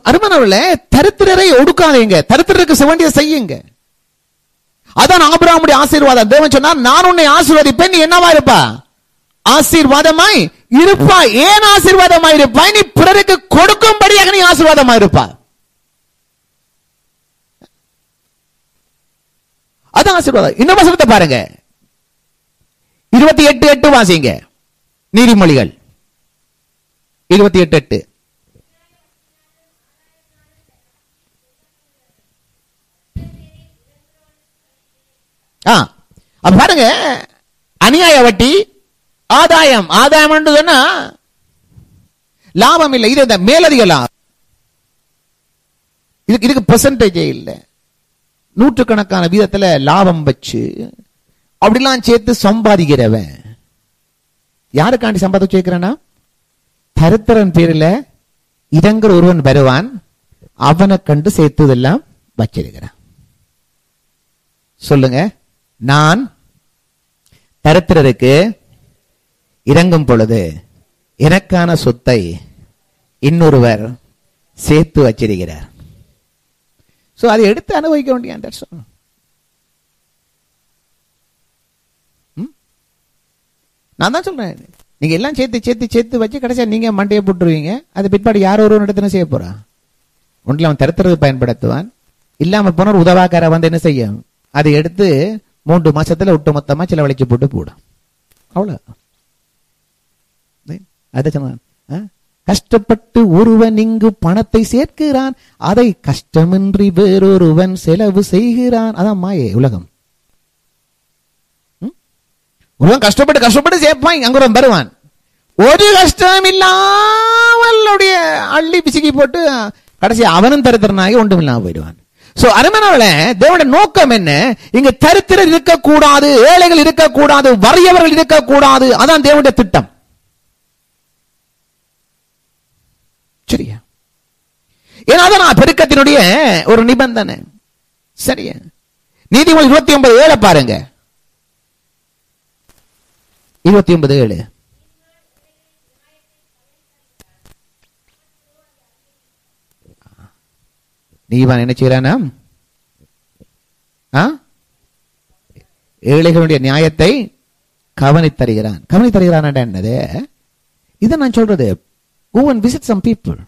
அருமனவர்கள தரித்திரரை ஒடுக்காதீங்க, தரித்திரருக்கு சிவண்டிய செய்யுங்க. அதான் ஆபிரகாமுடைய ஆசீர்வாதம். தேவன் சொன்னார், நான் உன்னை ஆசீர்வதிப்பேன், நீ என்னவா இருப்பா? ஆசீர்வாதமாய் இருப்பா. ஏன் ஆசீர்வாதமாய் இருப்பாய்? நீ பிறருக்கு கொடுக்கும்படியாக நீ ஆசீர்வாதமாய் இருப்பா. அதான் ஆசீர்வாதம். இன்னும் வசனத்தை பாருங்க, 28:8 வாசிங்க. நீதிமொழிகள் 28:8. அப்ப பாருங்க, அநியாய வட்டி, ஆதாயம். ஆதாயம் சொன்னா லாபம் இல்லை. இது மேலதிக லாபம். இதுக்கு பெர்சன்டேஜே இல்லை. நூற்றுக்கணக்கான வீதத்துல லாபம் வச்சு அப்படிலாம் சேர்த்து சம்பாதிக்கிறவன் யாருக்காண்டி சம்பாதிச்சு வைக்கிறானா? தரித்திரன் பேரில் இடங்கிற ஒருவன் வருவான், அவனை கண்டு சேர்த்ததெல்லாம் வச்சிருக்கிறான். சொல்லுங்க, நான் தரித்திரருக்கு இறங்கும் பொழுது எனக்கான சொத்தை இன்னொருவர் சேர்த்து வச்சிருக்கிறார். சோ அதை எடுத்து அனுபவிக்க வேண்டிய. நான் தான் சொல்றேன், நீங்க எல்லாம் சேர்த்து சேர்த்து சேர்த்து வச்சு கடைசியா நீங்க மண்டையை போட்டுருவீங்க. அது பிற்பாடு யாரோ ஒரு இடத்துல செய்ய போறான். ஒன்றில் அவன் தரித்திரத்தை பயன்படுத்துவான், இல்லாம போன உதவாக்கார வந்து என்ன செய்யும், அதை எடுத்து 3 மாசத்துல ஒட்டு மொத்தமா செலவழிச்சு போட்டு போடும். அவ்வளவு. அதை சொன்னான், கஷ்டப்பட்டு ஒருவன் இங்கு பணத்தை சேர்க்கிறான், அதை கஷ்டமின்றி வேறொருவன் செலவு செய்கிறான். அதான் மாயே உலகம். ஒருவன் கஷ்டப்பட்டு கஷ்டப்பட்டு சேர்ப்பான், அங்க வருவான், ஒரு கஷ்டம் இல்லாமல் அள்ளி பிசுக்கி போட்டு கடைசி அவனும் தரித்திரனாகி ஒன்றும் இல்லாம போயிடுவான். சோ அருமையானவர்களே, தேவனுடைய நோக்கம் என்ன? இங்க தரித்திரர் இருக்கக்கூடாது, ஏழைகள் இருக்கக்கூடாது, வறியவர்கள் இருக்கக்கூடாது. அதான் தேவனுடைய திட்டம். சரியா? ஏன்னா அதான் பெருக்கத்தினுடைய ஒரு நிபந்தனை. சரியா? நீதிமொழி 29:7 பாருங்க. 29:7. நீதிமான் என்ன செய்யறானா? ஏழைகளுடைய நியாயத்தை கவனித்தருகிறான். கவனித்தருகிறான் என்னது? இதை நான் சொல்றது, go and visit some people.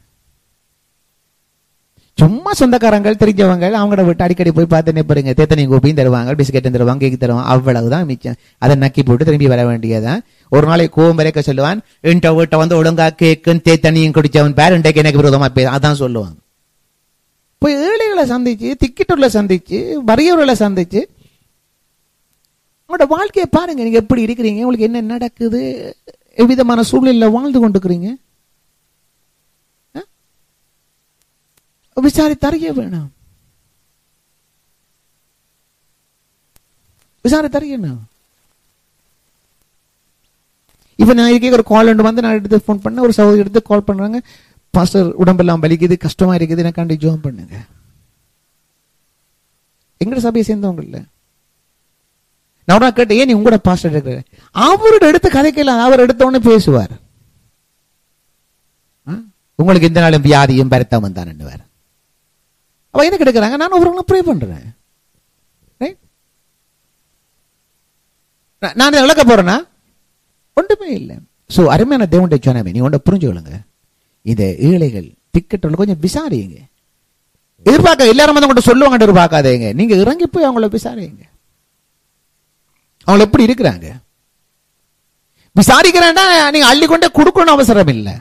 சும்மா சொந்தக்காரங்கள் தெரிஞ்சவங்க அவங்கள விட்டு அடிக்கடி போய் பார்த்து நிற்பருங்க. தேத்தனையும் கோப்பையும் தருவாங்க, பிஸ்கெட்டும் தருவாங்க, கேக்கு தருவாங்க, அவ்வளவுதான் மிச்சம். அதை நக்கி போட்டு திரும்பி வர வேண்டியதான். ஒரு நாளைக்கு கோவம் வரைக்க சொல்லுவான், என்கிட்ட வீட்டை வந்து ஒழுங்கா கேக்கும் தேத்தனையும் குடிச்சவன் பேர் இன்றைக்கு எனக்கு விரோதமா அதான் சொல்லுவாங்க. போய் ஏழைகளை சந்திச்சு, திக்கிட்டுள்ள சந்திச்சு, வறியவர்களை சந்திச்சு உங்களோட வாழ்க்கையை பாருங்க. நீங்க எப்படி இருக்கிறீங்க, உங்களுக்கு என்ன நடக்குது, எவ்விதமான சூழ்நிலையில வாழ்ந்து கொண்டிருக்கிறீங்க, விசாரித்தறிய வேணும். விசாரித்தறியணும். இப்ப நான் இருக்கே ஒரு கால் வந்து நான் எடுத்து போன் பண்ண, ஒரு சகோதரி எடுத்து கால் பண்றாங்க, பாஸ்டர் உடம்பெல்லாம் வலிக்குது, கஷ்டமா இருக்குது, எனக்காண்டி ஜெபம் பண்ணுங்க. எங்கட சபையை சேர்ந்தவங்க இல்ல. நான் கேட்டேன், ஏன் நீ உங்களோட பாஸ்டர் இருக்கிற? அவரோட எடுத்து கதைக்கலாம், அவர் எடுத்தவொடனே பேசுவார். உங்களுக்கு இந்த நாளும் வியாதியும் பருத்தம் தான் வேற. அவ என்ன கிடைக்கிறாங்க, நான் ஒருவங்களை ப்ரே பண்றேன். நான் இழக்க போறேன்னா ஒன்றுமே இல்லை. சோ அருமையான தேவனுடைய சொன்னாமே, நீ ஒன்றை புரிஞ்சுக்கொள்ளுங்க. இந்த ஏழைகள் டிக்கெட் கொஞ்சம் விசாரிங்க. எதிர்பார்க்க எல்லாரும் வந்து உங்கள்கிட்ட சொல்லுவாங்க எதிர்பார்க்காதீங்க. நீங்க இறங்கி போய் அவங்கள விசாரிங்க, அவங்க எப்படி இருக்கிறாங்க. விசாரிக்கிறேன்னா நீங்க அள்ளி கொண்டே கொடுக்கணும் அவசரம் இல்லை,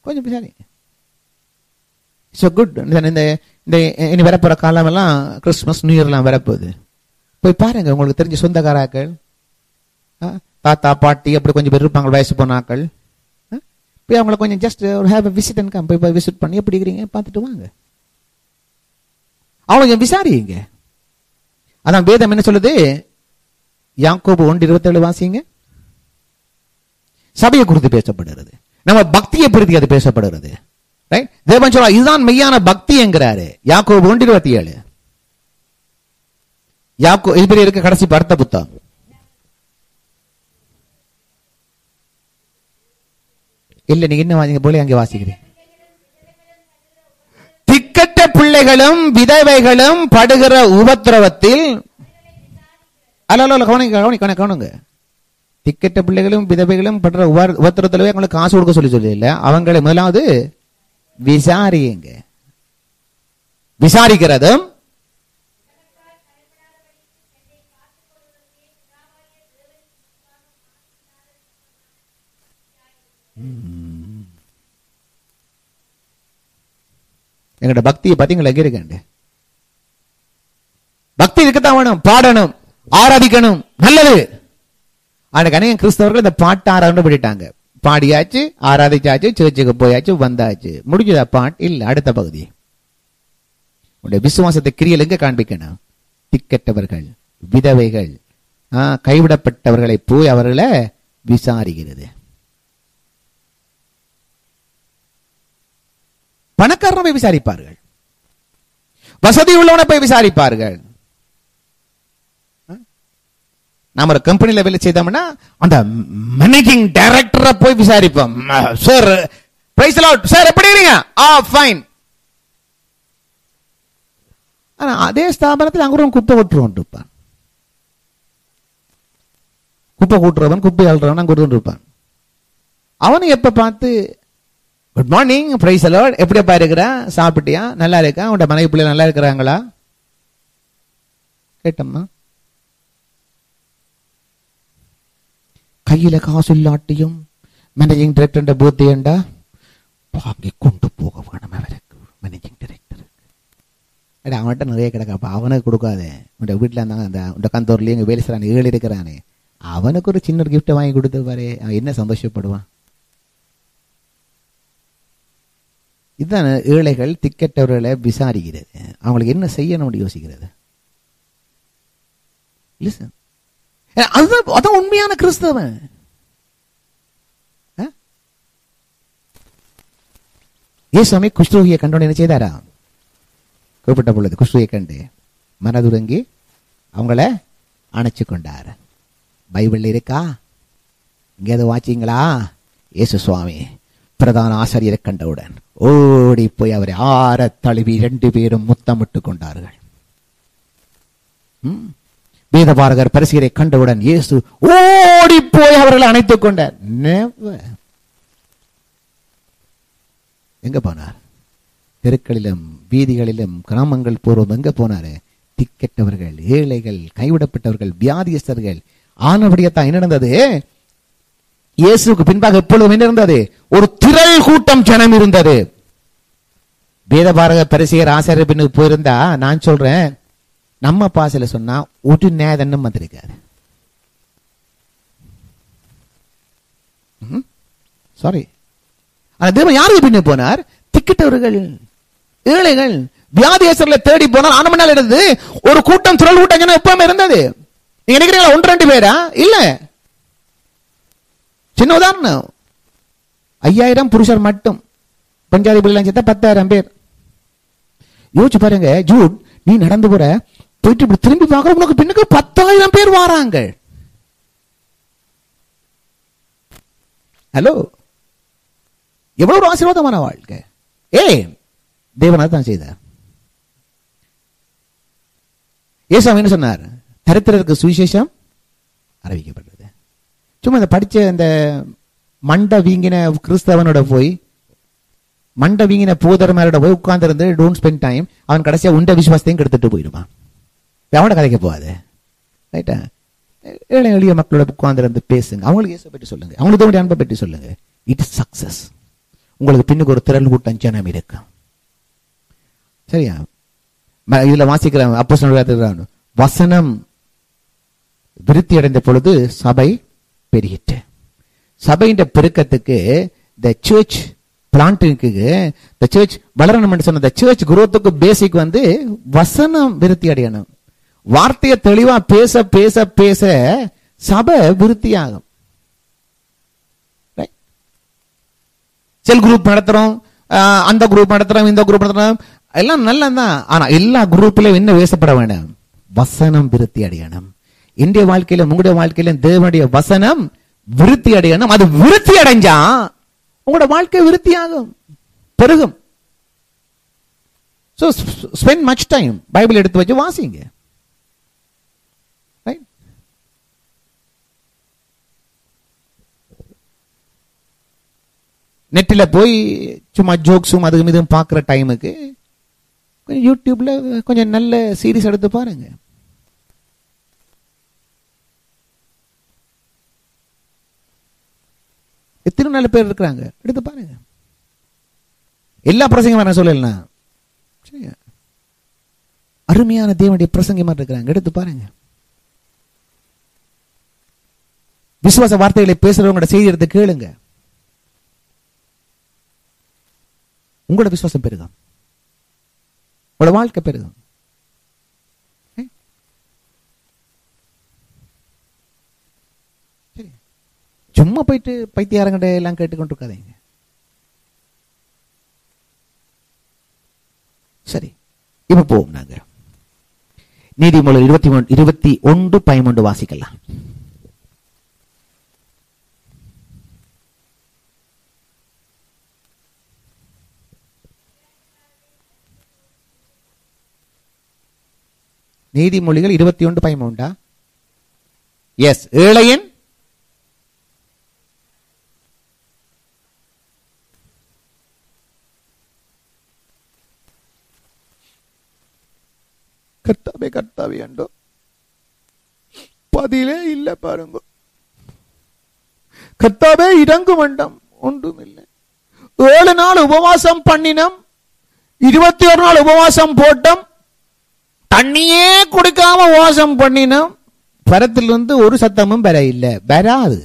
கொஞ்சம் விசாரிங்க. So good. இந்த இனி வரப்போற காலம் எல்லாம் கிறிஸ்துமஸ் நியூ இயர்லாம் வரப்போகுது. போய் பாருங்க, உங்களுக்கு தெரிஞ்ச சொந்தக்காராக்கள், தாத்தா பாட்டி அப்படி கொஞ்சம் பேர் இருப்பாங்க, வயசு போனாக்கள். போய் அவங்களை கொஞ்சம் ஜஸ்ட் ஒரு ஹேவ் விசிட் அண்ட் கம், போய் விசிட் பண்ணி எப்படி இருக்கிறீங்க பார்த்துட்டு வாங்க. அவங்க விசாரிங்க. அதான் வேதம் என்ன சொல்லுது, யாக்கோபு 1:27 வாசிங்க. சபையை குறித்து பேசப்படுகிறது, நம்ம பக்தியை குறித்து அது பேசப்படுகிறது. ரைட்? தேவன் சொல்றா, இதுதான் மெய்யான பக்தி என்கிறாரு. யாக்கோபு 1:27. இப்படி இருக்க கடைசி பர்த்த புத்தகம். இல்ல நீங்க என்ன வாசிங்க போல அங்கே வாசிக்கிறேன். திக்கட்ட பிள்ளைகளும் விதவைகளும் படுகிற உபத்திரவத்தில், அல்ல கவனிங்க. திக்கட்ட பிள்ளைகளும் விதவைகளும் படுற உபத்திரவத்திலே அவங்களுக்கு காசு கொடுக்க சொல்லி இல்ல, அவங்களை முதலாவது விசாரியுங்க. விசாரிக்கிறதும் எங்கட பக்தியை பாத்தீங்களா? எங்க இருக்க பக்தி இருக்கத்தான் வேணும், பாடணும், ஆராதிக்கணும், நல்லது. அதுக்கு அநேக கிறிஸ்தவர்கள் இந்த பாட்டு ஆராதனை பண்ணிட்டாங்க. பாடியாச்சு, ஆராதிச்சாச்சு, சேர்ச்சுக்கு போயாச்சு, வந்தாச்சு, முடிஞ்சதா பாட்டு? இல்ல. அடுத்த பகுதி உடைய விசுவாசத்தை கிரியல் எங்க காண்பிக்கணும்? திக்கற்றவர்கள், விதவைகள், கைவிடப்பட்டவர்களை போய் அவர்களை விசாரிக்கிறது. பணக்காரனை போய் விசாரிப்பார்கள், வசதி உள்ளவனை போய் விசாரிப்பார்கள். நாம ஒரு கம்பெனில வேலை செய்தோம்னா அந்த மேனேஜிங் டைரக்டரை போய் விசாரிப்போம். சார் பிரைஸ் லார்ட், சார் எப்படி இருக்கீங்க? ஃபைன். ஆனா அதே ஸ்தாபனத்தில் அங்க ஒரு குப்பை கொட்டுறவன் இருப்பான். குப்பை கூட்டுறவன், குப்பை அள்ளுறவன் அங்க ஒருவன் இருப்பான். அவனை எப்ப பார்த்து குட் மார்னிங், பிரைஸ் லார்ட், எப்படிப்பா இருக்கிறா, சாப்பிட்டியா, நல்லா இருக்கா, உன்னோட மனைவி பிள்ளை நல்லா இருக்கிறாங்களா கேட்டோம்னா, கையில காசு இல்லாட்டியும் மேனேஜிங் டைரக்டர் பூர்த்தியண்டா வாங்கி கொண்டு போக வேணும் அவருக்கு. மேனேஜிங் டைரக்டர் அவன்கிட்ட நிறைய கிடக்காப்பா, அவனுக்கு கொடுக்காதே. உன் வீட்டில் இருந்தாங்க அந்த உன் கந்தூர்லேயே எங்கள் வேலை செய்கிறான், 7 இருக்கிறானே, அவனுக்கு ஒரு சின்ன கிஃப்ட்டை வாங்கி கொடுத்து பாரு, அவன் என்ன சந்தோஷப்படுவான். இதுதான் ஏழைகள் திக்கற்றவர்களை விசாரிக்கிறது. அவங்களுக்கு என்ன செய்யணும்னு யோசிக்கிறது. அதான் உண்மையான கிறிஸ்தவன். இயேசுவை குஷ்டரோகியை கண்டோன்னு என்ன செய்தாரா? கூப்பிட்ட பொழுது குஷ்டரோகியை கண்டு மனதுருங்கி அவங்கள அணைச்சு கொண்டார். பைபிள் இருக்கா? இங்கேயாவது வாச்சிங்களா? இயேசு சுவாமி பிரதான ஆசிரியரை கண்டவுடன் ஓடி போய் அவரை ஆற தழுவி 2 பேரும் முத்தமிட்டு கொண்டார்கள். வேதபாரகர் பரிசேயரை கண்டவுடன் இயேசு ஓடி போய் அவர்களை அணைத்துக் கொண்டார். எங்க போனார்? தெருக்களிலும் வீதிகளிலும் கிராமங்கள் பூர்வம் எங்க போனாரு? திக்கற்றவர்கள், ஏழைகள், கைவிடப்பட்டவர்கள், வியாதியஸ்தர்கள். ஆனபடியத்தான் என்ன நடந்தது? இயேசுக்கு பின்பாக எப்பொழுதும் என்ன இருந்தது? ஒரு திரள் கூட்டம் ஜனம் இருந்தது. வேதபாரக பரிசேயர் ஆசாரியர் பின்னுக்கு போயிருந்தா, நான் சொல்றேன், நம்ம பாசையில சொன்னா ஒரு நேதன்னும் வந்திருக்காது. சாரி, ஆனா தேவன் யாருக்கு பின்ன போனார்? திக்கிட்டவர்கள், ஏழைகள், வியாதியஸ்தர்களை தேடி போனார். ஆனமனால் இருந்தது ஒரு கூட்டம், திரள் கூட்டம் எப்பவுமே இருந்தது. நீங்க நினைக்கிறீங்களா 1-2 பேரா? இல்ல. சின்ன உதாரணம், 5000 புருஷர் மட்டும், பஞ்சாதி பிள்ளை சேர்த்தா 10,000 பேர். யோசிச்சு பாருங்க. ஜூட், நீ நடந்து போற, போயிட்டு இப்படி திரும்பி பார்க்கற, உனக்கு பின்னுக்கு 10,000 பேர் வாராங்க. ஹலோ, எவ்வளவு ஒரு ஆசீர்வாதமான வாழ்க்கை. தேவனாக தான் செய்தார். இயேசு என்ன சொன்னார்? தரித்திரருக்கு சுவிசேஷம் அறிவிக்கப்பட்டது. சும்மா இந்த படிச்ச இந்த மண்டை வீங்கின கிறிஸ்தவனோட போய், மண்டை வீங்கின போதர்மாரோட போய் உட்கார்ந்து இருந்து டோன்ட் ஸ்பெண்ட் டைம், அவன் கடைசியா உண்ட விசுவாசத்தையும் கெடுத்துட்டு போயிடுவான். அவனோட கதைக்க போகாது. ரைட்டா? ஏழை எளிய மக்களோட உட்கார்ந்து இருந்து பேசுங்க, அவங்களுக்கு இயேசு பற்றி சொல்லுங்க, அவங்களுக்கு அன்பை பற்றி சொல்லுங்க. It is success. உங்களுக்கு பின்னுக்கு ஒரு திரள் கூட்டம் ஜனம் இருக்கும். சரியா? இதுல வாசிக்கிற அப்போஸ்தலர் வசனம் விருத்தி அடைந்த பொழுது சபை பெருகிட்டு. சபையின் பெருக்கத்துக்கு the church பிளான்டிங்க்கு, the church வளரணும் சொன்ன the church growthக்கு பேசிக் வந்து வசனம் விருத்தி அடையணும். வார்த்தையை தெளிவா பேச பேச பேச சபை விருத்தியாகும். செல் குரூப் நடத்துறோம், அந்த குரூப் நடத்துறோம், இந்த குரூப் நடத்துறோம், எல்லாம் நல்லதான். ஆனா எல்லா குரூப்லயும் என்ன பேசப்பட வேணும்? வசனம் விருத்தி அடையணும். இந்திய வாழ்க்கையில, உங்களுடைய வாழ்க்கையில தேவனுடைய வசனம் விருத்தி அடையணும். அது விருத்தி அடைஞ்சா உங்களோட வாழ்க்கை விருத்தியாகும், பெருகும். So spend much time Bible எடுத்து வச்சு வாசிங்க. நெட்டில போய் சும்மா ஜோக்ஸும் அதுவும் இதுவும் பார்க்குற டைமுக்கு கொஞ்சம் யூடியூப்ல கொஞ்சம் நல்ல சீரீஸ் எடுத்து பாருங்க. எத்தனை நல்ல பேர் இருக்கிறாங்க, எடுத்து பாருங்க. எல்லா பிரசங்கமா நான் சொல்லலாம், அருமையான தேவனுடைய பிரசங்கமா இருக்கிறாங்க, எடுத்து பாருங்க. விசுவாச வார்த்தைகளை பேசுறவங்களோட செய்தி எடுத்து கேளுங்க. உங்களோட விசுவாசம் பெருகும், உங்களோட வாழ்க்கை பெருகும். சும்மா போயிட்டு பைத்தியாரங்கிட்ட எல்லாம் கேட்டுக்கொண்டு இருக்காதீங்க. சரி, இப்ப போவோம். நாங்க நீதிமொழி 21:13 வாசிக்கலாம். நீதிமொழிகள் 21:13. எஸ், ஏழையன் கர்த்தாவே கர்த்தாவே அண்டோ பதிலே இல்ல பாருங்க. கர்த்தாவே இறங்கு வேண்டாம், ஒன்றும் இல்லை. 7 நாள் உபவாசம் பண்ணினோம், 21 நாள் உபவாசம் போட்டோம், தண்ணியே குடிக்காம உபவாசம் பண்ணினோம். பரத்திலிருந்து ஒரு சத்தமும் பெற இல்லை, பெறாது.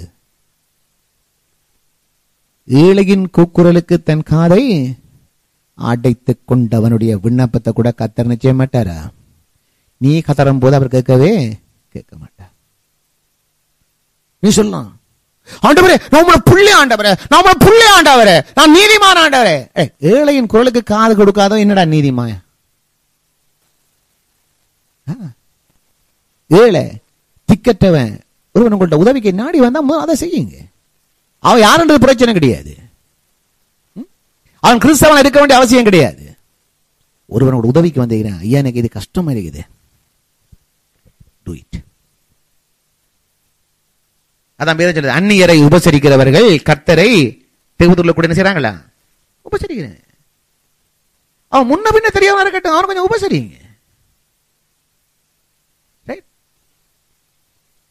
ஏழையின் கூக்குரலுக்கு தன் காதை அடைத்துக் கொண்டவனுடைய விண்ணப்பத்தை கூட கர்த்தர் நிச்சயம் மாட்டாரா? நீ கத்தரும் போது அவர் கேட்கவே கேட்க மாட்டார். நீ சொல்லலாம், ஆண்டவரே நம்மள புள்ளி ஆண்டவரே, நம்மள புள்ளி ஆண்டவரே, நான் நீதிமான ஆண்டவரே. ஏழையின் குரலுக்கு காது கொடுக்காதோ என்னடா நீதிமாயா? ஏழை திக்கற்றவன் ஒருவன் உங்கள்ட்ட உதவிக்கு நாடி வந்தா அதை செய்யுங்க. அவன் யாருன்றது பிரச்சனை கிடையாது. அவன் கிறிஸ்தவன் இருக்க வேண்டிய அவசியம் கிடையாது. ஒருவனோட உதவிக்கு வந்தீங்கன்னா, ஐயா எனக்கு இது கஷ்டமா இருக்குது, do it. அதான் பேர சொல்லுது, அந்நியரை உபசரிக்கிறவர்கள் கர்த்தரை தேவதூர்ல கூட என்ன செய்றாங்களா? உபசரிக்கிறேன். அவன் முன்ன பின்ன தெரியாம இருக்கட்டும், அவன் கொஞ்சம் உபசரிங்க.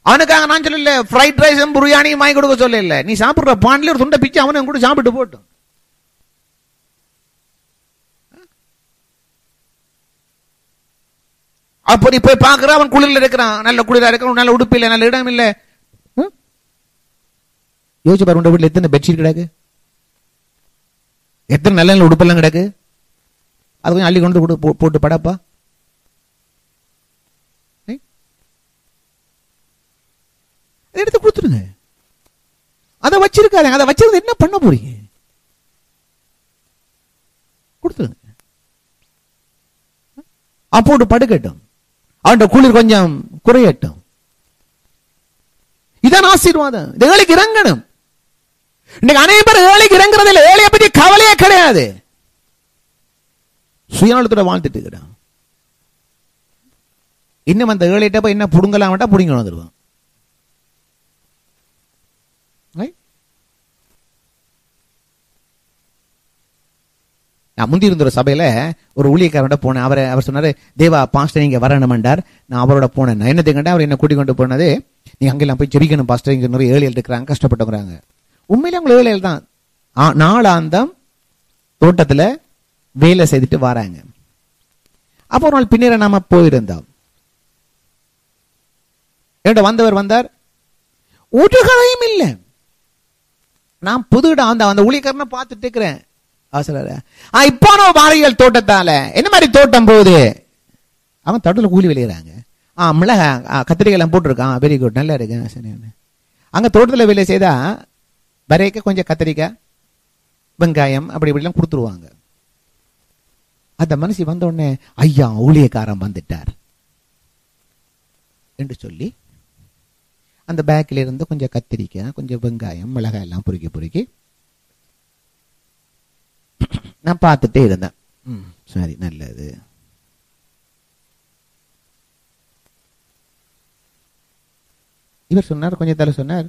அவனுக்காக நான் சொல்லல ஃப்ரைட் ரைஸும் பிரியாணியும் வாங்கி கொடுக்க சொல்ல இல்ல. நீ சாப்பிடுற பான்ல ஒரு துண்டை பிச்சு அவனை கூட சாப்பிட்டு போட்டும். அப்போ நீ போய் பாக்குற அவன் குளிர்ல இருக்கிறான், நல்ல குளிரா இருக்க, நல்ல உடுப்பு இல்ல, நல்ல இடம் இல்ல. யோசிச்சு பாரு, உங்க வீட்டுல எத்தனை பெட்ஷீட் கிடக்கு, எத்தனை நல்ல நல்ல உடுப்பெல்லாம் கிடக்கு. அது கொஞ்சம் அள்ளி கொண்டு போட்டு படப்பா. எடுத்து கொடுத்துருங்க. அதை வச்சிருக்காரு, அதை வச்சிருந்து என்ன பண்ண போறீங்க? கொடுத்துருங்க. அப்போது படுக்கட்டும், அவன் குளிர் கொஞ்சம் குறையட்டும். இதான் ஆசீர்வாதம். இந்த ஏழைக்கு இறங்கணும். இன்னைக்கு அநேக பேர் ஏழைக்கு இறங்குறது இல்லை. ஏழையை பத்தி கவலையே கிடையாது. சுயநலத்தோட வாழ்ந்துட்டு இருக்கிறான். இன்னும் அந்த ஏழைட்ட போய் என்ன புடுங்கலாம் புடுங்க வந்துருவான். நான் முந்தி இருந்த ஒரு சபையில ஒரு ஊழியக்காரோட போனேன். அவர் சொன்னாரு, தேவா பாஸ்டர் நீங்க வரணும்ண்டார். நான் அவரோட போனேன். நான் என்ன தெரியுங்க, அவர் என்ன கூட்டி கொண்டு போனது, நீங்க அங்கெல்லாம் போய் ஜெபிக்கணும் பாஸ்டர், இங்க நிறைய ஏழைகள் இருக்கிறாங்க, கஷ்டப்பட்டுக்கிறாங்க. உண்மையிலே அவங்க ஏழைகள் தான். நாளாந்தம் தோட்டத்துல வேலை செய்துட்டு வராங்க. அப்போ ஒரு நாள் பின்னர நாம போயிருந்தோம். என்னோட வந்தவர் வந்தார், ஒரு கதையும் இல்லை. நான் புதுடா அந்த ஊழியக்காரனை பார்த்துட்டு இருக்கிறேன். இப்போ மாறிகள் தோட்டத்தால என்ன மாதிரி தோட்டம் போகுது, அவன் தோட்டத்துல கூலி விளையிறாங்க. மிளகா கத்திரிக்காய் எல்லாம் போட்டுருக்கான், வெரி குட், நல்லா இருக்கு. சரி, அங்க தோட்டத்துல வேலை செய்தா வரைக்க கொஞ்சம் கத்திரிக்காய் வெங்காயம் அப்படி இப்படிலாம் கொடுத்துருவாங்க. அந்த மனுஷி வந்த உடனே, ஐயா ஊழியக்காரன் வந்துட்டார் என்று சொல்லி அந்த பேக்கில இருந்து கொஞ்சம் கத்திரிக்காய் கொஞ்சம் வெங்காயம் மிளகாய் எல்லாம் பொறுக்கி நான் பார்த்துட்டே இருந்தேன். சரி, நல்லது. இவர் சொன்னார், கொஞ்சம் தலை சொன்னார்,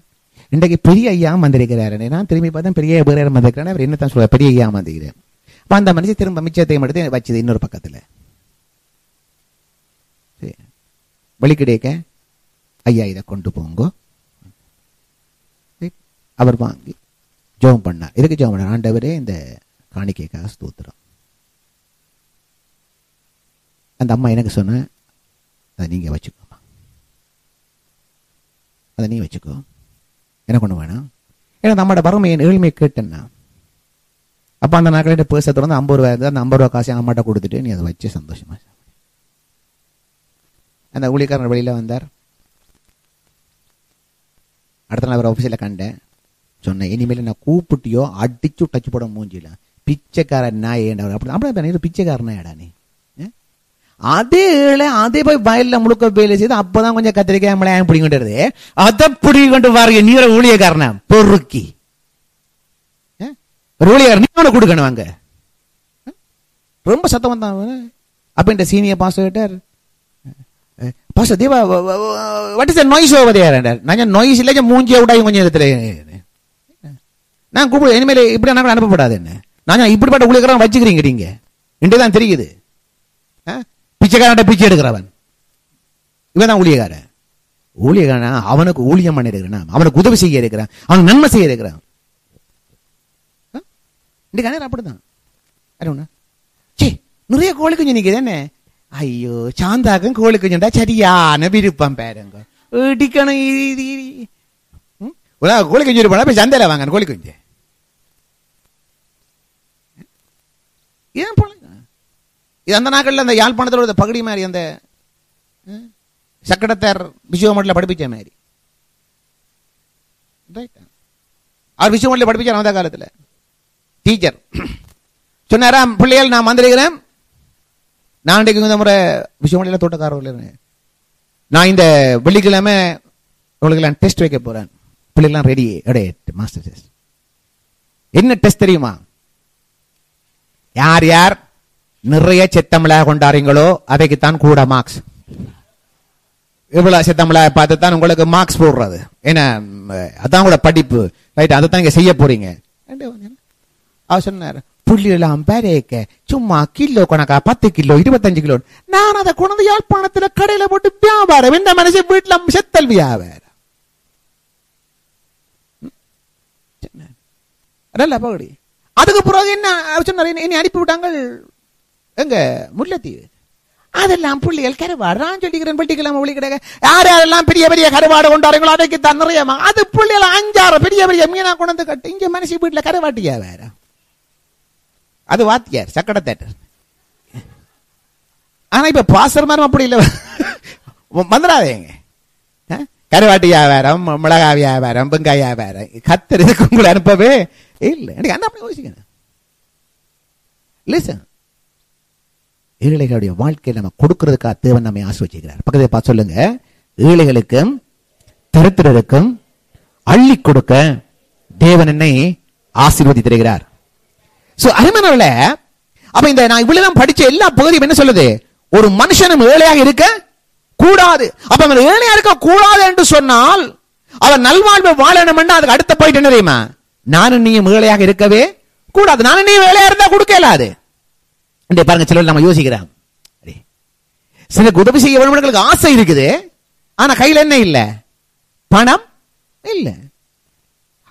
இன்றைக்கு பெரிய ஐயா வந்திருக்கிறாரு. நான் திரும்பி பார்த்தேன், பெரிய பேர் வந்திருக்கிறேன். அவர் என்னத்தான் சொல்ற, பெரிய ஐயா வந்திருக்கிறேன். அந்த மனுஷன் திரும்ப மிச்சத்தையும் எடுத்து வச்சது இன்னொரு பக்கத்துல. வழி கிடைக்க, ஐயா இதை கொண்டு போங்க. அவர் வாங்கி ஜெபம் பண்ணார். இதுக்கு ஜெபம் பண்ணார், ஆண்டவரே இந்த காணிக்கைக்காக ஸ்தோத்திரம். அந்த அம்மா எனக்கு சொன்ன, அதை நீங்க வச்சுக்கோமா, அதை நீ வச்சுக்கோ, எனக்கு ஒண்ணு வேணாம். ஏன்னா நம்மளோட வறுமையை ஏழ்மையை கேட்டேன்னா அப்ப அந்த நாட்களிட்ட பேச தொடர்ந்து 50 ரூபாய் இருந்தால் அந்த 50 ரூபா காசை அம்மாட்ட கொடுத்துட்டு நீ அதை வச்சு சந்தோஷமா. அந்த ஊழியக்காரன் வெளியில வந்தார். அடுத்த நாள் அவர் ஆஃபீஸில் கண்டேன். சொன்னேன், இனிமேல் நான் கூப்பிட்டியோ அடிச்சு டச்சு போட மூஞ்சில பிச்சைக்காரன் நான் ஏண்டவர் அப்படி அப்படி பிச்சைக்காரனா ஏடா நீ. அதே போய் வயல்ல முழுக்க வேலை செய்து அப்பதான் கொஞ்சம் கத்திரிக்காய் மழையாயம் பிடிக்கிட்டு அதை பிடிக்கிட்டு பாருங்க. நீர ஊழியக்காரனா பொறுக்கி ஊழியர் நீ கொடுக்கணும் வாங்க. ரொம்ப சத்தம் வந்தான். அப்ப இந்த சீனியர் பாஸ்டர் கேட்டார், pastor Deva what is the noise over there என்றார். நான் நாய்ஸ் இல்ல மூஞ்சிய விடாயும் கொஞ்சம் இடத்துல நான் கூப்பிடு. இனிமேல் இப்படி நான் அனுப்பப்படாது. என்ன நான் இப்படிப்பட்ட ஊழியக்காரன் வச்சுக்கிறீங்க நீங்க இன்றைதான் தெரியுது. பிச்சைக்காரன் பிச்சை எடுக்கிறவன் இவன் தான் ஊழியக்காரன். ஊழியக்காரன் அவனுக்கு ஊழியம் பண்ணி இருக்கிறான், அவனுக்கு உதவி செய்ய இருக்கிறான், அவனுக்கு நன்மை செய்ய இருக்கிறான். இன்னைக்கு அப்படிதான் நிறைய கோழி குஞ்சு நிக்குது. என்ன ஐயோ சாந்தாக்கும் கோழி குஞ்சுண்டா சரியான விருப்பம் பாருங்க. கோழி குஞ்சு இருப்பா போய் சந்தையில வாங்க கோழி குஞ்சு. ஏன் போல இது அந்த நாட்கள்ல அந்த யாழ்ப்பாணத்தில் பகுதி மாதிரி அந்த சக்கடத்தார் விசுவமட்டில் படிப்பிச்ச மாதிரி அவர் விசுவமட்டில் படிப்பிச்சார். அந்த காலத்தில் டீச்சர் சொன்னாராம், பிள்ளைகள் நான் வந்திருக்கிறேன், நான் இன்றைக்கு இந்த முறை விஷயமொழியில் தோட்டக்காரர்கள் நான் இந்த வெள்ளிக்கிழமை உங்களுக்கு டெஸ்ட் வைக்க போறேன். பிள்ளைகள்லாம் ரெடி மாஸ்டர் டெஸ்ட். என்ன டெஸ்ட் தெரியுமா? யார் யார் நிறைய செத்தமிழா கொண்டாடுறீங்களோ அதைக்குத்தான் கூட மார்க்ஸ். இவ்வளவு செத்தமிழா பார்த்து தான் உங்களுக்கு மார்க்ஸ் போடுறது. ஏன்னா அதான் கூட படிப்பு ரைட், அதை தான் இங்க செய்ய போறீங்க. அவர் சொன்னார், புள்ளியெல்லாம் பேரேக்க சும்மா கிலோ கணக்கா 10 கிலோ 25 கிலோ. நான் அதை கொண்டு யாழ்ப்பாணத்துல கடையில போட்டு வியாபாரம், இந்த மனுஷன் வீட்டுல செத்தல் வியாபாரம். பகுடி அதுக்கு பிறகு என்ன சொன்னார், என்னை அனுப்பி விட்டாங்க எங்க முல்லைத்தீவு. அதெல்லாம் புள்ளிகள் கருவாடு சொல்லிக்கிறேன். பட்டிக்கலாம் ஒளி கிடையாது. யார் யாரெல்லாம் பெரிய பெரிய கருவாடு கொண்டாடுங்களோ அதைக்கு தான் நிறைய அது புள்ளிகள் 5-6 பெரிய பெரிய மீனா கொண்டு கட்டு இங்க மனுஷன் வீட்டுல கருவாட்டியா வேற. அது வாத்தியார் சக்கட தேட்டர். ஆனா இப்ப பாசர் மாதிரி அப்படி இல்ல, வந்துடாதேங்க. கருவாட்டு வியாபாரம், மிளகா வியாபாரம், வெங்காய வியாபாரம், கத்தர் இதுக்கு உங்களை அனுப்பவே இல்லை. அப்படி யோசிக்கணும். லிசன், ஏழைகளுடைய வாழ்க்கையை நம்ம கொடுக்கறதுக்காக தேவன் நம்மை ஆசீர்வதிக்கிறார். பக்கத்தை பார்த்து சொல்லுங்க, ஏழைகளுக்கும் தரித்திரருக்கும் அள்ளி கொடுக்க தேவன் என்னை ஆசீர்வதித்திருக்கிறார். அருமையானவர்களே, அப்ப இந்த நான் இவ்வளவு படிச்ச எல்லா பகுதியும் என்ன சொல்லுது? ஒரு மனுஷனும் ஏழையாக இருக்க கூடாது. அப்ப அவன் ஏழையா இருக்க கூடாது என்று சொன்னால் அவன் நல்வாழ்வு வாழணும் என்று அதுக்கு அடுத்த போயிட்டு என்ன தெரியுமா? நானும் நீயும் ஏழையாக இருக்கவே கூடாது. நானும் நீ ஏழையா இருந்தா கொடுக்க இயலாது. பாருங்க, சிலர் நம்ம யோசிக்கிறோம், சிலருக்கு உதவி செய்ய வேணும்னு ஆசை இருக்குது, ஆனா கையில என்ன இல்ல? பணம் இல்ல.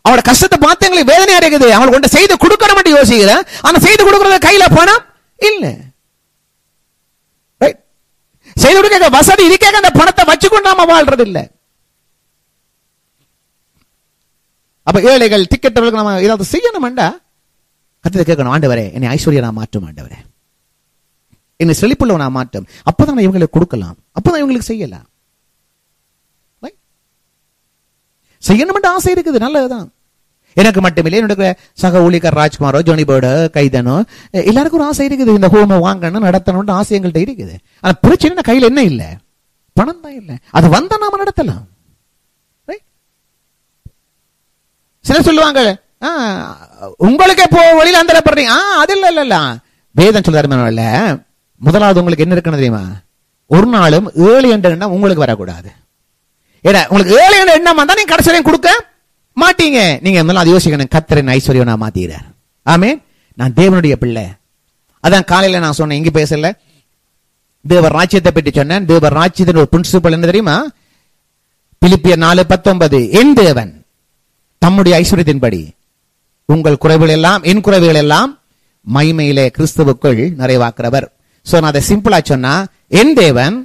அவனோட கஷ்டத்தை பார்த்து எங்களுக்கு வேதனையா இருக்குது. அவங்களுக்கு ஒன்று செய்து கொடுக்கணும் என்று யோசிக்கிறேன், ஆனா செய்து கொடுக்கறது கையில பணம் இல்ல. செய்து கொடுக்க வசதி இருக்க அந்த பணத்தை வச்சுக்கொண்டு நாம வாழ்றது இல்ல. அப்ப ஏழைகள் திக்கெட்டவர்களுக்கு நம்ம ஏதாவது செய்யணும்டா கத்தத்தை கேட்கணும். ஆண்டவரே, என்னை ஐஸ்வர்யா நான் மாற்றும், ஆண்டவரே என்னை செழிப்புள்ள நான் மாற்றும். அப்பதான் இவங்களுக்கு கொடுக்கலாம், அப்பதான் இவங்களுக்கு செய்யலாம். செய்யணும் ஆசை இருக்குது, நல்லதுதான். எனக்கு மட்டுமில்லை, என்னோட சக ஊழியர் ராஜ்குமாரோ, ஜோனி பேர்டோ, கைதனோ எல்லாருக்கும் ஒரு ஆசை இருக்குது. இந்த ஹோம வாங்கணும், நடத்தணும் ஆசை எங்கள்கிட்ட இருக்குது. ஆனா பிரச்சனை கையில் என்ன இல்லை? பணம் தான் இல்லை. அது வந்தா நாம நடத்தலாம். சிலர் சொல்லுவாங்க, உங்களுக்கு எப்போ வழியில் அந்த பண்றீங்க. அது இல்ல வேதம் சொல்றாரு, முதலாவது உங்களுக்கு என்ன இருக்குன்னு தெரியுமா? ஒரு நாளும் ஏழு என்ற எண்ணம் உங்களுக்கு வரக்கூடாது. ஏன்னா உங்களுக்கு ஏழு என்ற எண்ணம் வந்தா நீங்க கடைசி வரையும் கொடுக்க மாட்டீங்க. நீங்க அது யோசிக்கணும், கர்த்தரின் ஐஸ்வர்யம் நான் மாத்திடுறார். ஆமென். நான் தேவனுடைய பிள்ளை. அதான் காலையில நான் சொன்னேன், இங்க பேசல, தேவ ராஜ்யத்தை பற்றி சொன்னேன். தேவ ராஜ்யத்தின் ஒரு பிரின்சிபல் என்ன தெரியுமா? பிலிப்பியர் 4:19, என் தேவன் தம்முடைய ஐஸ்வர்யத்தின்படி உங்கள் குறைவுகள் எல்லாம், என் குறைவுகள் எல்லாம் மகிமையிலே கிறிஸ்துவுக்குள் நிறைவாக்குறவர். சோ நான் அதை சிம்பிளா சொன்னா, என் தேவன்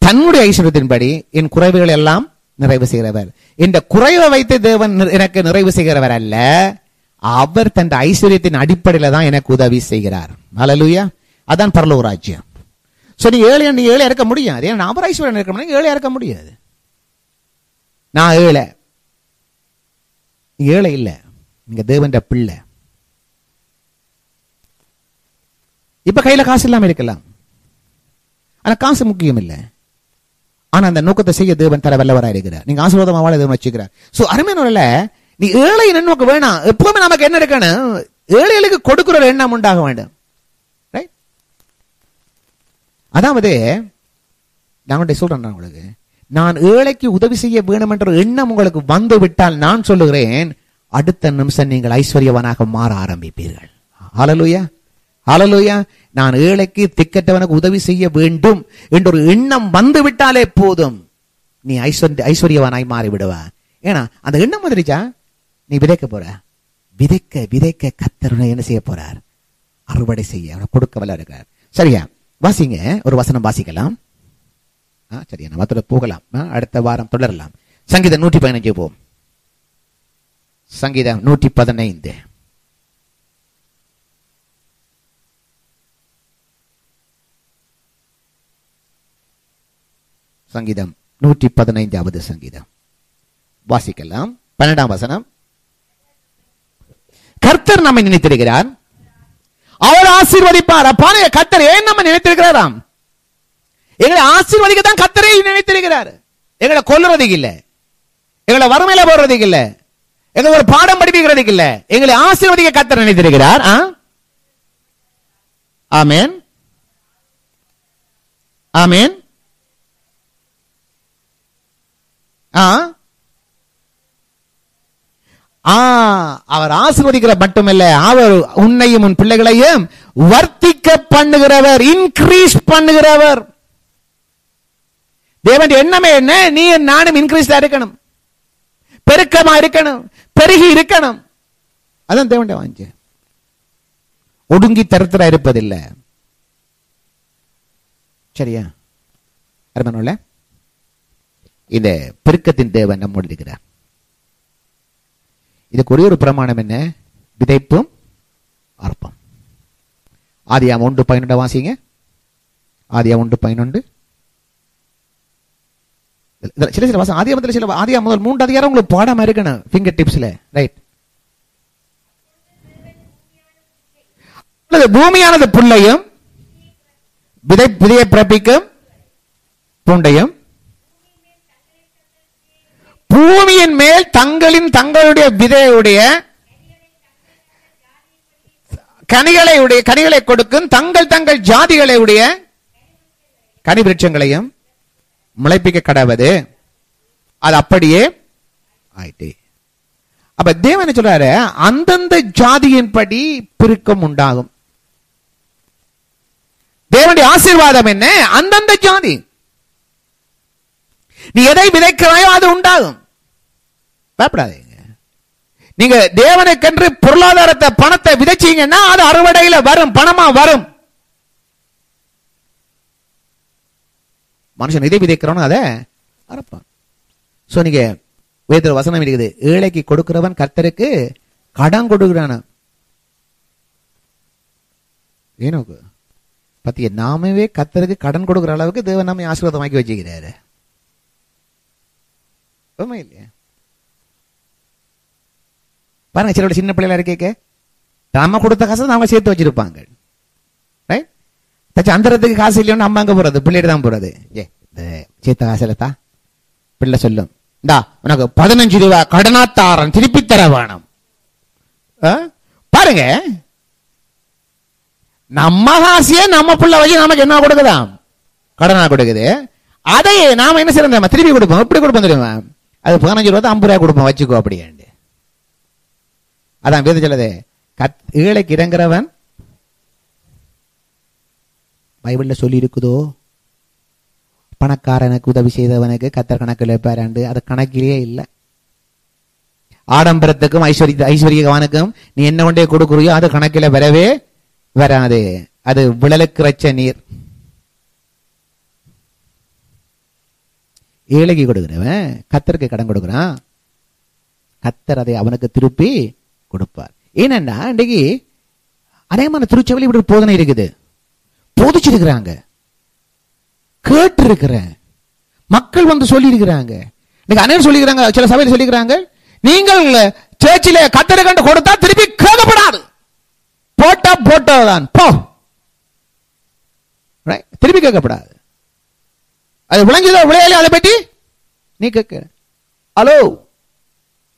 தன்னுடைய ஐஸ்வர்யத்தின்படி என் குறைவுகள் எல்லாம் நிறைவு செய்கிறவர். இந்த குறைவை வைத்து தேவன் எனக்கு நிறைவு செய்கிறவர் அல்ல, அவர் தன் ஐஸ்வர்யத்தின் அடிப்படையில தான் எனக்கு உதவி செய்கிறார். ஹல்லேலூயா. அதான் பரலோக ராஜ்யம். சோ நீ ஏழை இருக்க முடியாது. ஏன்னா அவர் ஐஸ்வர்யம் இருக்க முடியும், ஏழை இருக்க முடியாது. நான் ஏழை, ஏழை இல்ல, நீங்க தேவன் பிள்ளை. இப்ப கையில காசு இல்லாம இருக்கலாம், ஆனா காசு முக்கியம் இல்லை. ஆனா அந்த நோக்கத்தை செய்ய தேவன் தர வல்லவராக இருக்கிறார். நீங்க ஆசீர்வாதமா வாழ தேவன் வச்சுக்கிறார். சோ அருமையான நீ ஏழை நோக்க வேணாம். எப்பவுமே நமக்கு என்ன இருக்கணும், ஏழைகளுக்கு கொடுக்கிற ஒரு எண்ணம் உண்டாக வேண்டும். அதாவது நான் சொல்றேன் உங்களுக்கு, நான் ஏழைக்கு உதவி செய்ய வேண்டும் என்ற எண்ணம் உங்களுக்கு வந்து விட்டால் நான் சொல்லுகிறேன், அடுத்த நிமிஷம் நீங்கள் ஐஸ்வர்யவனாக மாற ஆரம்பிப்பீர்கள். ஹல்லேலூயா, ஹல்லேலூயா. நான் ஏழைக்கு திக்கற்றவனுக்கு உதவி செய்ய வேண்டும் என்ற ஒரு எண்ணம் வந்து விட்டாலே போதும், நீ ஐஸ்வர்யவனாய் மாறி விடுவா. ஏன்னா அந்த எண்ணம் வந்துருச்சா, நீ விதைக்க போற. விதைக்க விதைக்க கர்த்தர் என்ன செய்ய போறார், அறுவடை செய்ய கொடுக்க வல்ல இருக்கிறார். சரியா, வாசிங்க, ஒரு வசனம் வாசிக்கலாம். சரியா, நம்ம போகலாம், அடுத்த வாரம் தொடரலாம். சங்கீதம் 115 போம். சங்கீதம் 115. சங்கீதம் 115வது சங்கீதம் வாசிக்கலாம். 12ஆம் வசனம். கர்த்தர் நம்மை நினைத்திருக்கிறார், அவர் ஆசீர்வதிப்பார். அப்பாலே கர்த்தர் ஏன் நம்ம நினைத்திருக்கிறாராம், எங்களை ஆசீர்வதிக்க தான் கர்த்தரை நினைத்திருக்கிறார். எங்களை கொல்லுறதுக்கு இல்ல, எங்களை வறுமையில போடுறதுக்கு இல்ல, எங்களை ஒரு பாடம் படிப்பிக்கிறதுக்கு இல்ல, எங்களை ஆசீர்வதிக்க கர்த்தர் நினைத்திருக்கிறார். ஆமென், ஆமென். அவர் ஆசீர்வதிக்கிற மட்டுமல்ல, அவர் உன்னையும் உன் பிள்ளைகளையும் வர்த்திக்க பண்ணுகிறவர், இன்கிரீஸ் பண்ணுகிறவர். தேவன் எண்ணமே என்ன, நீ நானும் இன்கிரீஸ் இருக்கணும், பெருக்கமா இருக்கணும், பெருகி இருக்கணும். அதான் தேவன் வாஞ்ச, ஒடுங்கி தருத்தரா இருப்பதில்லை. சரியா, அருமையானவர்களே, இந்த பெருக்கத்தின் தேவன் நம்மோடு இருக்கிறார். இதுக்கு ஒரே ஒரு பிரமாணம் என்ன, விதைப்பும் அர்ப்பம். ஆதியாகமம் 1:11 வாசிங்க. ஆதியாகமம் 1:11. சில வாசம் ஆதியாகமத்தில் சில ஆதியாகமம் முதல் 3 அதிகாரம் உங்களுக்கு பாடமா இருக்கணும், ஃபிங்கர் டிப்ஸ்ல. ரைட். பூமியானது புல்லையும் விதையை பிறப்பிக்கும் பூண்டையும், பூமியின் மேல் தங்களுடைய விதையுடைய கனிகளை கொடுக்கும் தங்கள் ஜாதிகளை உடைய கனி விருட்சங்களையும் முளைப்பிக்க கடவது. அது அப்படியே ஆயிட்டு. அப்ப தேவன் சொல்றாரு, அந்தந்த ஜாதியின் படி பெருக்கம் உண்டாகும். தேவனுடைய ஆசீர்வாதம் என்ன, அந்தந்த ஜாதி. நீ எதை விதைக்கிறாயோ அது உண்டாகும். பயப்படாதீங்க. நீங்க தேவனுக்கென்று பொருளாதாரத்தை பணத்தை விதைச்சீங்கன்னா அது அறுவடையில வரும், பணமா வரும். மனுஷன் எதை விதைக்கிறோன்னு அதை அறுப்பான். சோ நீங்க வேதத்துல வசனம் இருக்குது, ஏழைக்கு கொடுக்கிறவன் கர்த்தருக்கு கடன் கொடுக்கிறான. ஏனோக்கு பத்திய நாமவே கர்த்தருக்கு கடன் கொடுக்கிற அளவுக்கு தேவன் நாம ஆசீர்வாதமாக்கி வச்சுக்கிறாரு. இல்லையா? பாருங்க, சில சின்ன பிள்ளைல இருக்கே, நாம கொடுத்த காசு நாம சேர்த்து வச்சிருப்பாங்க. அந்தரத்துக்கு காசு இல்லையோன்னு அம்மா அங்க போறது, பிள்ளைட்டு தான் போறது. சேர்த்த காசுலத்தா பிள்ளை சொல்லும், இந்தா உனக்கு 15 ரூபாய் கடனாத்தாரன் திருப்பி தர வேணும். பாருங்க, நம்ம காசியே நம்ம பிள்ளை வச்சு நமக்கு என்ன கொடுக்குதாம், கடனா கொடுக்குது. அதையே நாம என்ன செய்யறோம், திருப்பி கொடுப்போம். எப்படி கொடுப்போம் தெரியுமா, அது 15 ரூபாய் 50 ரூபாய் கொடுப்போம், வச்சுக்கோ அப்படியாண்டு. அதான் வேதம் சொல்லுது, ஏழைக்கு இறங்குறவன், பைபிள்ல சொல்லி இருக்குதோ, பணக்காரனுக்கு உதவி செய்தவனுக்கு கத்தர் கணக்கில் வைப்பாராண்டு. அது கணக்கிலேயே இல்லை. ஆடம்பரத்துக்கும் ஐஸ்வர்யவானுக்கும் நீ என்ன கொண்டே கொடுக்குறியோ அது கணக்கில் வரவே வராது. அது விழலுக்கு ரச்ச நீர். ஏழைக்கு கொடுக்கிறவன் கர்த்தருக்கு கடன் கொடுக்கிறான், கர்த்தர் அதை அவனுக்கு திருப்பி கொடுப்பார். ஏனென்னா இன்றைக்கு அநேகமான திருச்சபையில் இப்படி ஒரு போதனை இருக்குது. போதிச்சிருக்கிறாங்க, கேட்டு இருக்கிறேன், மக்கள் வந்து சொல்லி இருக்கிறாங்க. இன்னைக்கு அநேகம் சொல்லிக்கிறாங்க, சில சபையில் சொல்லிக்கிறாங்க, நீங்கள் சேர்ச்சில கர்த்தரை கண்டு கொடுத்தா திருப்பி கேட்கப்படாது, போட்டா போட்டதான் போ, திருப்பி கேட்கப்படாது. அது விளங்குதோ விளையாடி அதை பற்றி நீ கேட்க, ஹலோ,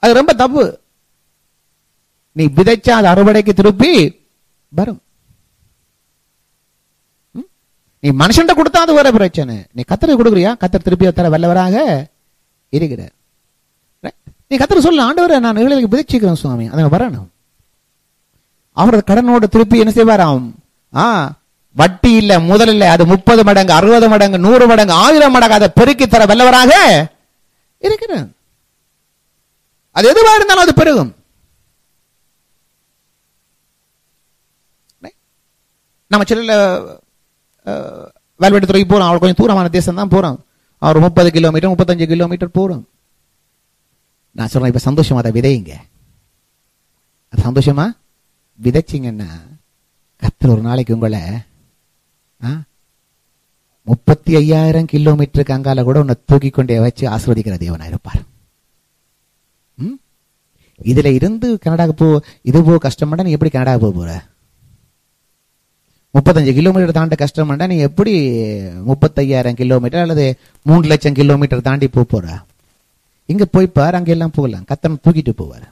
அது ரொம்ப தப்பு. நீ விதைச்சா அது அறுவடைக்கு திருப்பி வரும். நீ மனுஷன் கொடுத்தா அது வர பிரச்சனை. நீ கர்த்தருக்கு கொடுக்குறியா, கர்த்தர் திருப்பி தர வல்லவராக இருக்கிற. நீ கர்த்தர் சொல்ல, ஆண்டவரே நான் ஏழைகளுக்கு விதைச்சிக்கிறேன் சுவாமி, அதை வரணும். அவரது கடனோட திருப்பி என்ன செய்வாராம்? வட்டி இல்ல, முதல் இல்ல, அது 30 மடங்கு 60 மடங்கு 100 மடங்கு 1000 மடங்கு அதை பெருக்கி தர வல்லவராக இருக்கிறேன். அது எதுவா இருந்தாலும் அது பெருகும். நம்ம சில வேல்வெட்டு துறைக்கு போறோம், அவள் கொஞ்சம் தூரமான தேசம் தான் போறோம், அவர் 30 கிலோமீட்டர் 35 கிலோமீட்டர் போறோம். நான் சொல்றேன், இப்ப சந்தோஷமா அதை விதைங்க. அது சந்தோஷமா விதைச்சிங்கன்னா கர்த்தர் ஒரு நாளைக்கு உங்களை 35,000 கிலோமீட்டருக்கு அங்கால கூட உன்னை தூக்கி கொண்டே வச்சு ஆசீர்வதிக்கிற தேவனா இருப்பார். இதுல இருந்து கனடாக்கு போ, இது போ கஷ்டமாட்டா நீ எப்படி கனடாக்கு போற? 35 கிலோமீட்டர் தாண்ட கஷ்டமாட்டா நீ எப்படி 35,000 கிலோமீட்டர் அல்லது 3 லட்சம் கிலோமீட்டர் தாண்டி போற? இங்க போய் பார், அங்க எல்லாம் போகலாம், கர்த்தர் தூக்கிட்டு போவார்.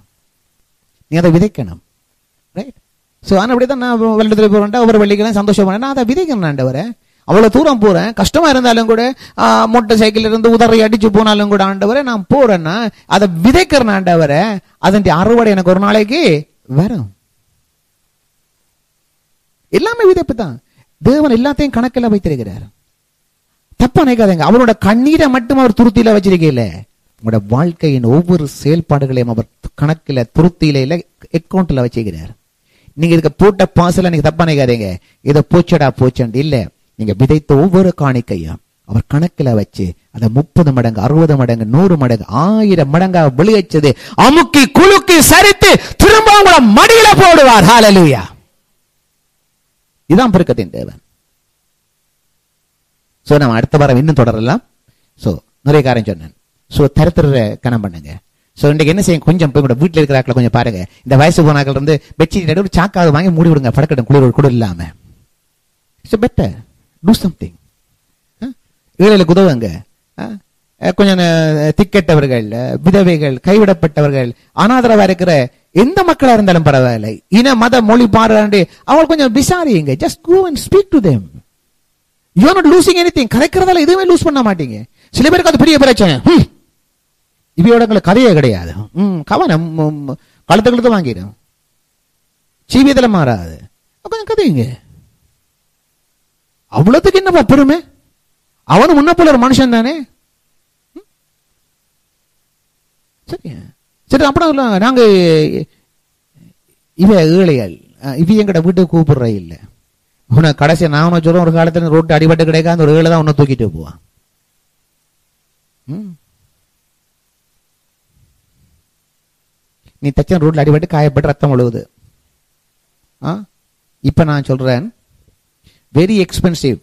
நீ அதை விதைக்கணும். ரைட்? சோ ஆனா அப்படிதான் நான் வெள்ளத்துல போறேன்டா, ஒவ்வொரு வெள்ளிக்கெல்லாம் சந்தோஷமா நான் அதை விதைக்கிறேன். வர அவ்வளவு தூரம் போறேன், கஷ்டமா இருந்தாலும் கூட, மோட்டார் சைக்கிள் இருந்து உதறி அடிச்சு போனாலும் கூட ஆண்டவரை நான் போறேன்னா அதை விதைக்கிறேன். ஆண்டவரை அதன் அறுவடை எனக்கு ஒரு நாளைக்கு வரும். எல்லாமே விதைப்பு தான். தேவன் எல்லாத்தையும் கணக்கில் வைத்திருக்கிறார். தப்பா நினைக்காதீங்க. அவரோட கண்ணீரை மட்டும் அவர் துருத்தியில வச்சிருக்கல, உங்களோட வாழ்க்கையின் ஒவ்வொரு செயல்பாடுகளையும் அவர் கணக்கில துருத்தியில அக்கௌண்ட்ல வச்சிருக்கிறார். நீங்க இதுக்கு போட்ட பாசல நீங்க தப்பா நினைக்காதீங்க, இதை போச்சடா போச்சண்டு இல்ல. நீங்க விதைத்த ஒவ்வொரு காணிக்கையும் அவர் கணக்கில் வச்சு அதை 30 மடங்கு 60 மடங்கு 100 மடங்கு 1000 மடங்கா வெளியச்சது அமுக்கி குலுக்கி சரித்து திரும்ப உங்களை மடியில போடுவார். ஹல்லேலூயா. இதான் பெருக்கத்தின் தேவன். சோ நம்ம அடுத்த வாரம் இன்னும் தொடரலாம். சோ நிறைய காரியம் சொன்னேன். சோ தரத்திர கணம் பண்ணுங்க. சோ இன்னைக்கு என்ன செய்யும், கொஞ்சம் போய் கூட வீட்டுல இருக்கிறாக்களை கொஞ்சம் பாருங்க. இந்த வயசு போனாக்கள் இருந்து பெட்ஷீட் ஒரு சாக்காவது வாங்கி மூடி விடுங்க, படக்கட்டும், குளிர் கூட இல்லாம. It's better, do something. ஏழைகளுக்கு உதவுங்க. கொஞ்சம் திக்கெட்டவர்கள், விதவைகள், கைவிடப்பட்டவர்கள், அனாதரவா இருக்கிற எந்த மக்களா இருந்தாலும் பரவாயில்லை, இன மத மொழி பாராண்டு அவங்க கொஞ்சம் விசாரியுங்க. Just go and speak to them. You are not losing anything. கரைக்கிறதால எதுவுமே லூஸ் பண்ண மாட்டீங்க. சில பேருக்கு அது பெரிய பிரச்சனை. இவையோட கதையே கிடையாது. கவனம் கழுத்து கழுத்து வாங்கிடும், ஜீவியத்தில் மாறாது. கொஞ்சம் கதைங்க. அவ்வளவுக்கு என்னப்பா பெருமை? அவனு முன்ன போல ஒரு மனுஷன் தானே. சரி சரி, அப்படின்னா நாங்க இவ ஏழைகள், இவ எங்கட வீட்டுக்கு கூப்பிடுற இல்ல. உன கடைசி நான் உன சொல்ல, ஒரு காலத்துல ரோட்டு அடிபட்டு கிடைக்காது ஒரு ஏழை தான் உன்னை தூக்கிட்டு போவான். நீ தச்சன் ரோட்ல அடிபட்டு காயப்பட்டு ரத்தம் ஒழுகுது. இப்ப நான் சொல்றேன், வெரி எக்ஸ்பென்சிவ்,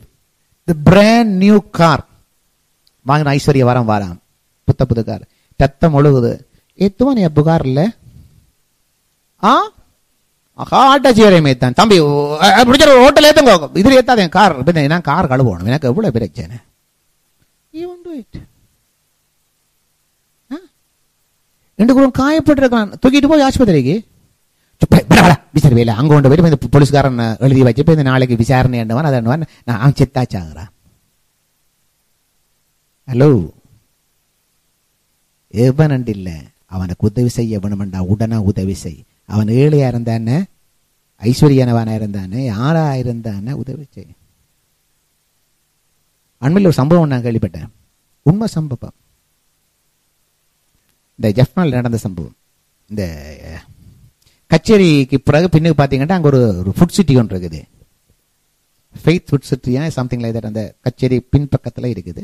தி பிராண்ட் நியூ கார் வாங்கின ஐஸ்வர்ய வாரம் புத்த கார், ரத்தம் ஒழுகுது. எத்துவா நீ புகார் இல்ல தம்பி ஹோட்டல் ஏத்துங்க, இதுல ஏத்தாத கார், நான் கார் கழுவணும், எனக்கு எவ்வளவு பிரச்சனை. காயப்பட்டிருக்கான், தூக்கிட்டு போய் ஆஸ்பத்திரிக்கு. விசாரி வேலை அங்க கொண்டு போயிட்டு இந்த போலீஸ்காரன் எழுதி வச்சு இந்த நாளைக்கு விசாரணை என்னவான் அதை நான் செத்தாச்சாகிறான். ஹலோ, எவன் இல்ல, அவனுக்கு உதவி செய்ய வேணும்டா, உடனே உதவி செய். அவன் ஏழையா இருந்தானே, ஐஸ்வர்யானவனா இருந்தானே, யாரா இருந்தானே உதவி செய். அண்மையில் ஒரு சம்பவம் நான் கேள்விப்பட்டேன், உண்மை சம்பவம். இந்த ஜெஃப்னால நடந்த சம்பவம். இந்த கச்சேரிக்கு பிறகு பின்னுக்கு பாத்தீங்கன்னா அங்க ஒரு ஃபுட் சிட்டி ஒன்று இருக்குது, ஃபெய்த் ஃபுட் சிட்டியா சம்திங் லைக் தட். அந்த கச்சேரி பின்பக்கத்துல இருக்குது.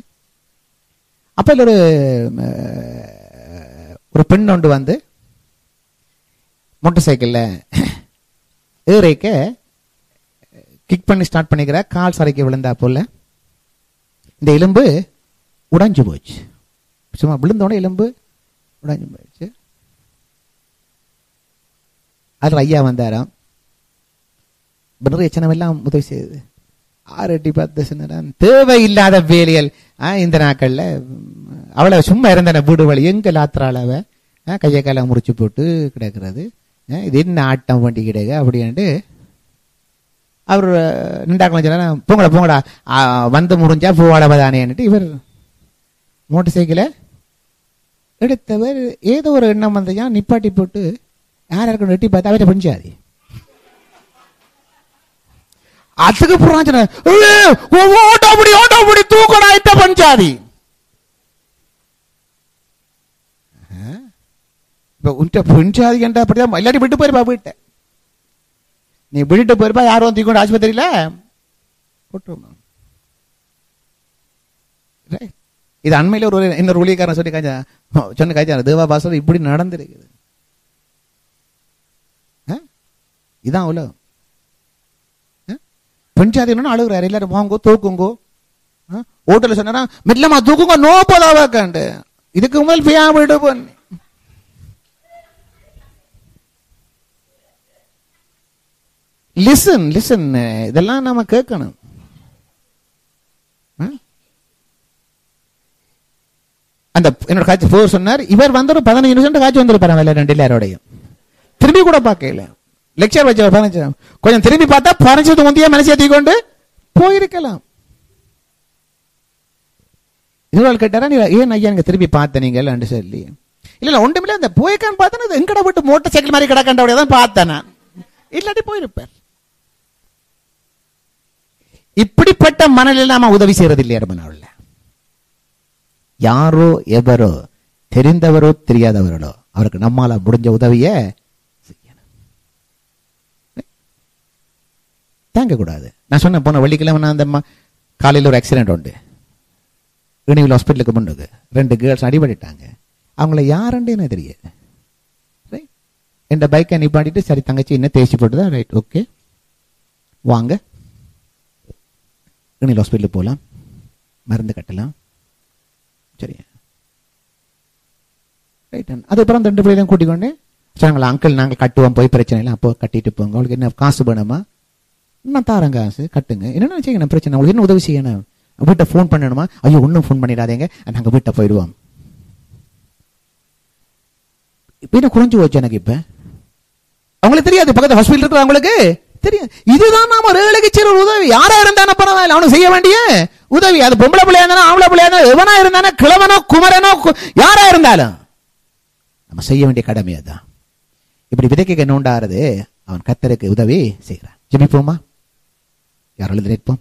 அப்ப ஒரு பெண் ஒன்று வந்து மோட்டார் சைக்கிள்ல ஏறைக்க கிக் பண்ணி ஸ்டார்ட் பண்ணிக்கிற, கால் சரைக்கு விழுந்தா போல இந்த எலும்பு உடைஞ்சு போச்சு. சும்மா விழுந்தோட எலும்பு உடைஞ்சு போயிடுச்சு. அதுல ஐயா வந்தாராம். நிறைய சின்னம் எல்லாம் உதவி செய்யுது. 6-8 10 தேவையில்லாத வேலைகள் இந்த நாட்கள்ல அவளை சும்மா இருந்தன வீடு வழி எங்க லாத்திராளவ கையை கால முறிச்சு போட்டு கிடக்கிறது. இது என்ன ஆட்டம் வண்டி கிடையாது அப்படின்ட்டு அவர் நின்றாக்கலாம் சொன்னா, போங்கடா வந்து முறிஞ்சா பூவாடவதானேன்ட்டு இவர் மோட்டர் சைக்கிளை எடுத்தவர் ஏதோ ஒரு எண்ணம் வந்தையா நிப்பாட்டி போட்டு யாரும் எட்டி பார்த்து அவரை பஞ்சாதி. அதுக்கு ஓட்டப்படி தூக்கடா இத்த பஞ்சாதி. பஞ்சாதி கண்டா அப்படிதான் எல்லாரும் விட்டு போயிருப்பா. வீட்டை நீ விட்டுட்டு போயிருப்பா, யாரும் தூக்கி ஆஸ்பத்திரியில போட்டு. இது அண்மையில ஒரு இன்னொரு ஊழியக்காரன் சொன்ன காய்ச்சா தேவா பாசம் இப்படி நடந்திருக்குது. இதான் உலகம். பஞ்சாதி அழுகுறாரு, எல்லாரும் வாங்கோ தூக்குங்கோ. ஓட்டல சொன்னா மெல்லமா தூக்குங்க, நோ போதாவாக்காண்டு. இதுக்கு மேல் பியா விட்டு போன லிசன் லிசன், இதெல்லாம் நாம கேட்கணும். அந்த என்னோட காய்ச்சி போர் சொன்னார், இவர் வந்து ஒரு 15 நிமிஷம் காய்ச்சி வந்துருப்பாரு ரெண்டு எல்லாரோடையும். திரும்பி கூட பார்க்கல, லெக்சர் வச்ச 15 கொஞ்சம் திரும்பி பார்த்தா 15 முந்தைய மனசை கொண்டு போயிருக்கலாம். இன்னொரு கேட்டாரா, நீ ஏன் ஐயா நீங்க திரும்பி பார்த்த நீங்கள் சொல்லி. இல்ல ஒன்றுமில்ல, அந்த போய்க்கான்னு பார்த்தா எங்கட விட்டு மோட்டர் சைக்கிள் மாதிரி கிடக்கண்டதான் பார்த்தேன் நான், இல்லாட்டி போயிருப்பேன். இப்படிப்பட்ட மனநிலை நாம உதவி செய்யறது இல்லையா? மனநிலை யாரோ எவரோ தெரிந்தவரோ தெரியாதவர்களோ அவருக்கு நம்மால முடிஞ்ச உதவிய செய்யணும். தாங்க கூடாது. நான் சொன்ன போன வெள்ளிக்கிழமை அந்த காலையில் ஒரு ஆக்சிடென்ட் உண்டு. இனிவில் ஹாஸ்பிட்டலுக்கு முன்னுக்கு 2 கேர்ள்ஸ் அடிபட்டுட்டாங்க. அவங்கள யாருன்னு தெரியாது. என் பைக்கை நிப்பாட்டிட்டு, சரி தங்கச்சி என்ன தேய்ச்சி போட்டுதான், ரைட் ஓகே வாங்க இனிவில் ஹாஸ்பிட்டலுக்கு போகலாம், மருந்து கட்டலாம், சரி ரைட். அதுக்கப்புறம் 2 பிள்ளைகளையும் கூட்டிக் கொண்டு சொன்னாங்களா, அங்கிள் நாங்கள் கட்டுவோம், போய் பிரச்சனை இல்லை, அப்போ கட்டிட்டு போங்க, உங்களுக்கு என்ன காசு வேணுமா, நான் தாரேன் காசு கட்டுங்க, என்னென்ன செய்யணும் பிரச்சனை, உங்களுக்கு என்ன உதவி செய்யணும், வீட்டை ஃபோன் பண்ணணுமா, ஐயோ ஒன்றும் ஃபோன் பண்ணிடாதீங்க நாங்கள் வீட்டை போயிடுவோம். இப்ப என்ன குறைஞ்சு போச்சு எனக்கு. இப்ப அவங்களுக்கு தெரியாது, பக்கத்து ஹாஸ்பிட்டல் இருக்கிற அவங்களுக்கு தெரியும். இதுதான் நாம ஏழைக்கு செய்ற உதவி. யாரா இருந்தானே பரவாயில்ல, அவனுக்கு செய்ய வேண்டிய உதவி. அது பொம்பளை பிள்ளையா இருந்தாலும் ஆம்பளை பிள்ளையா இருந்தாலும் எவனா இருந்தானே, கிழவனோ குமரனோ யாரா இருந்தாலும் நம்ம செய்ய வேண்டிய கடமை அதுதான். இப்படி விதைக்க நோண்டாறது அவன் கர்த்தருக்கு உதவி செய்கிறான். ஜெபிப்போமா? யார் எழுதி நிற்போம்?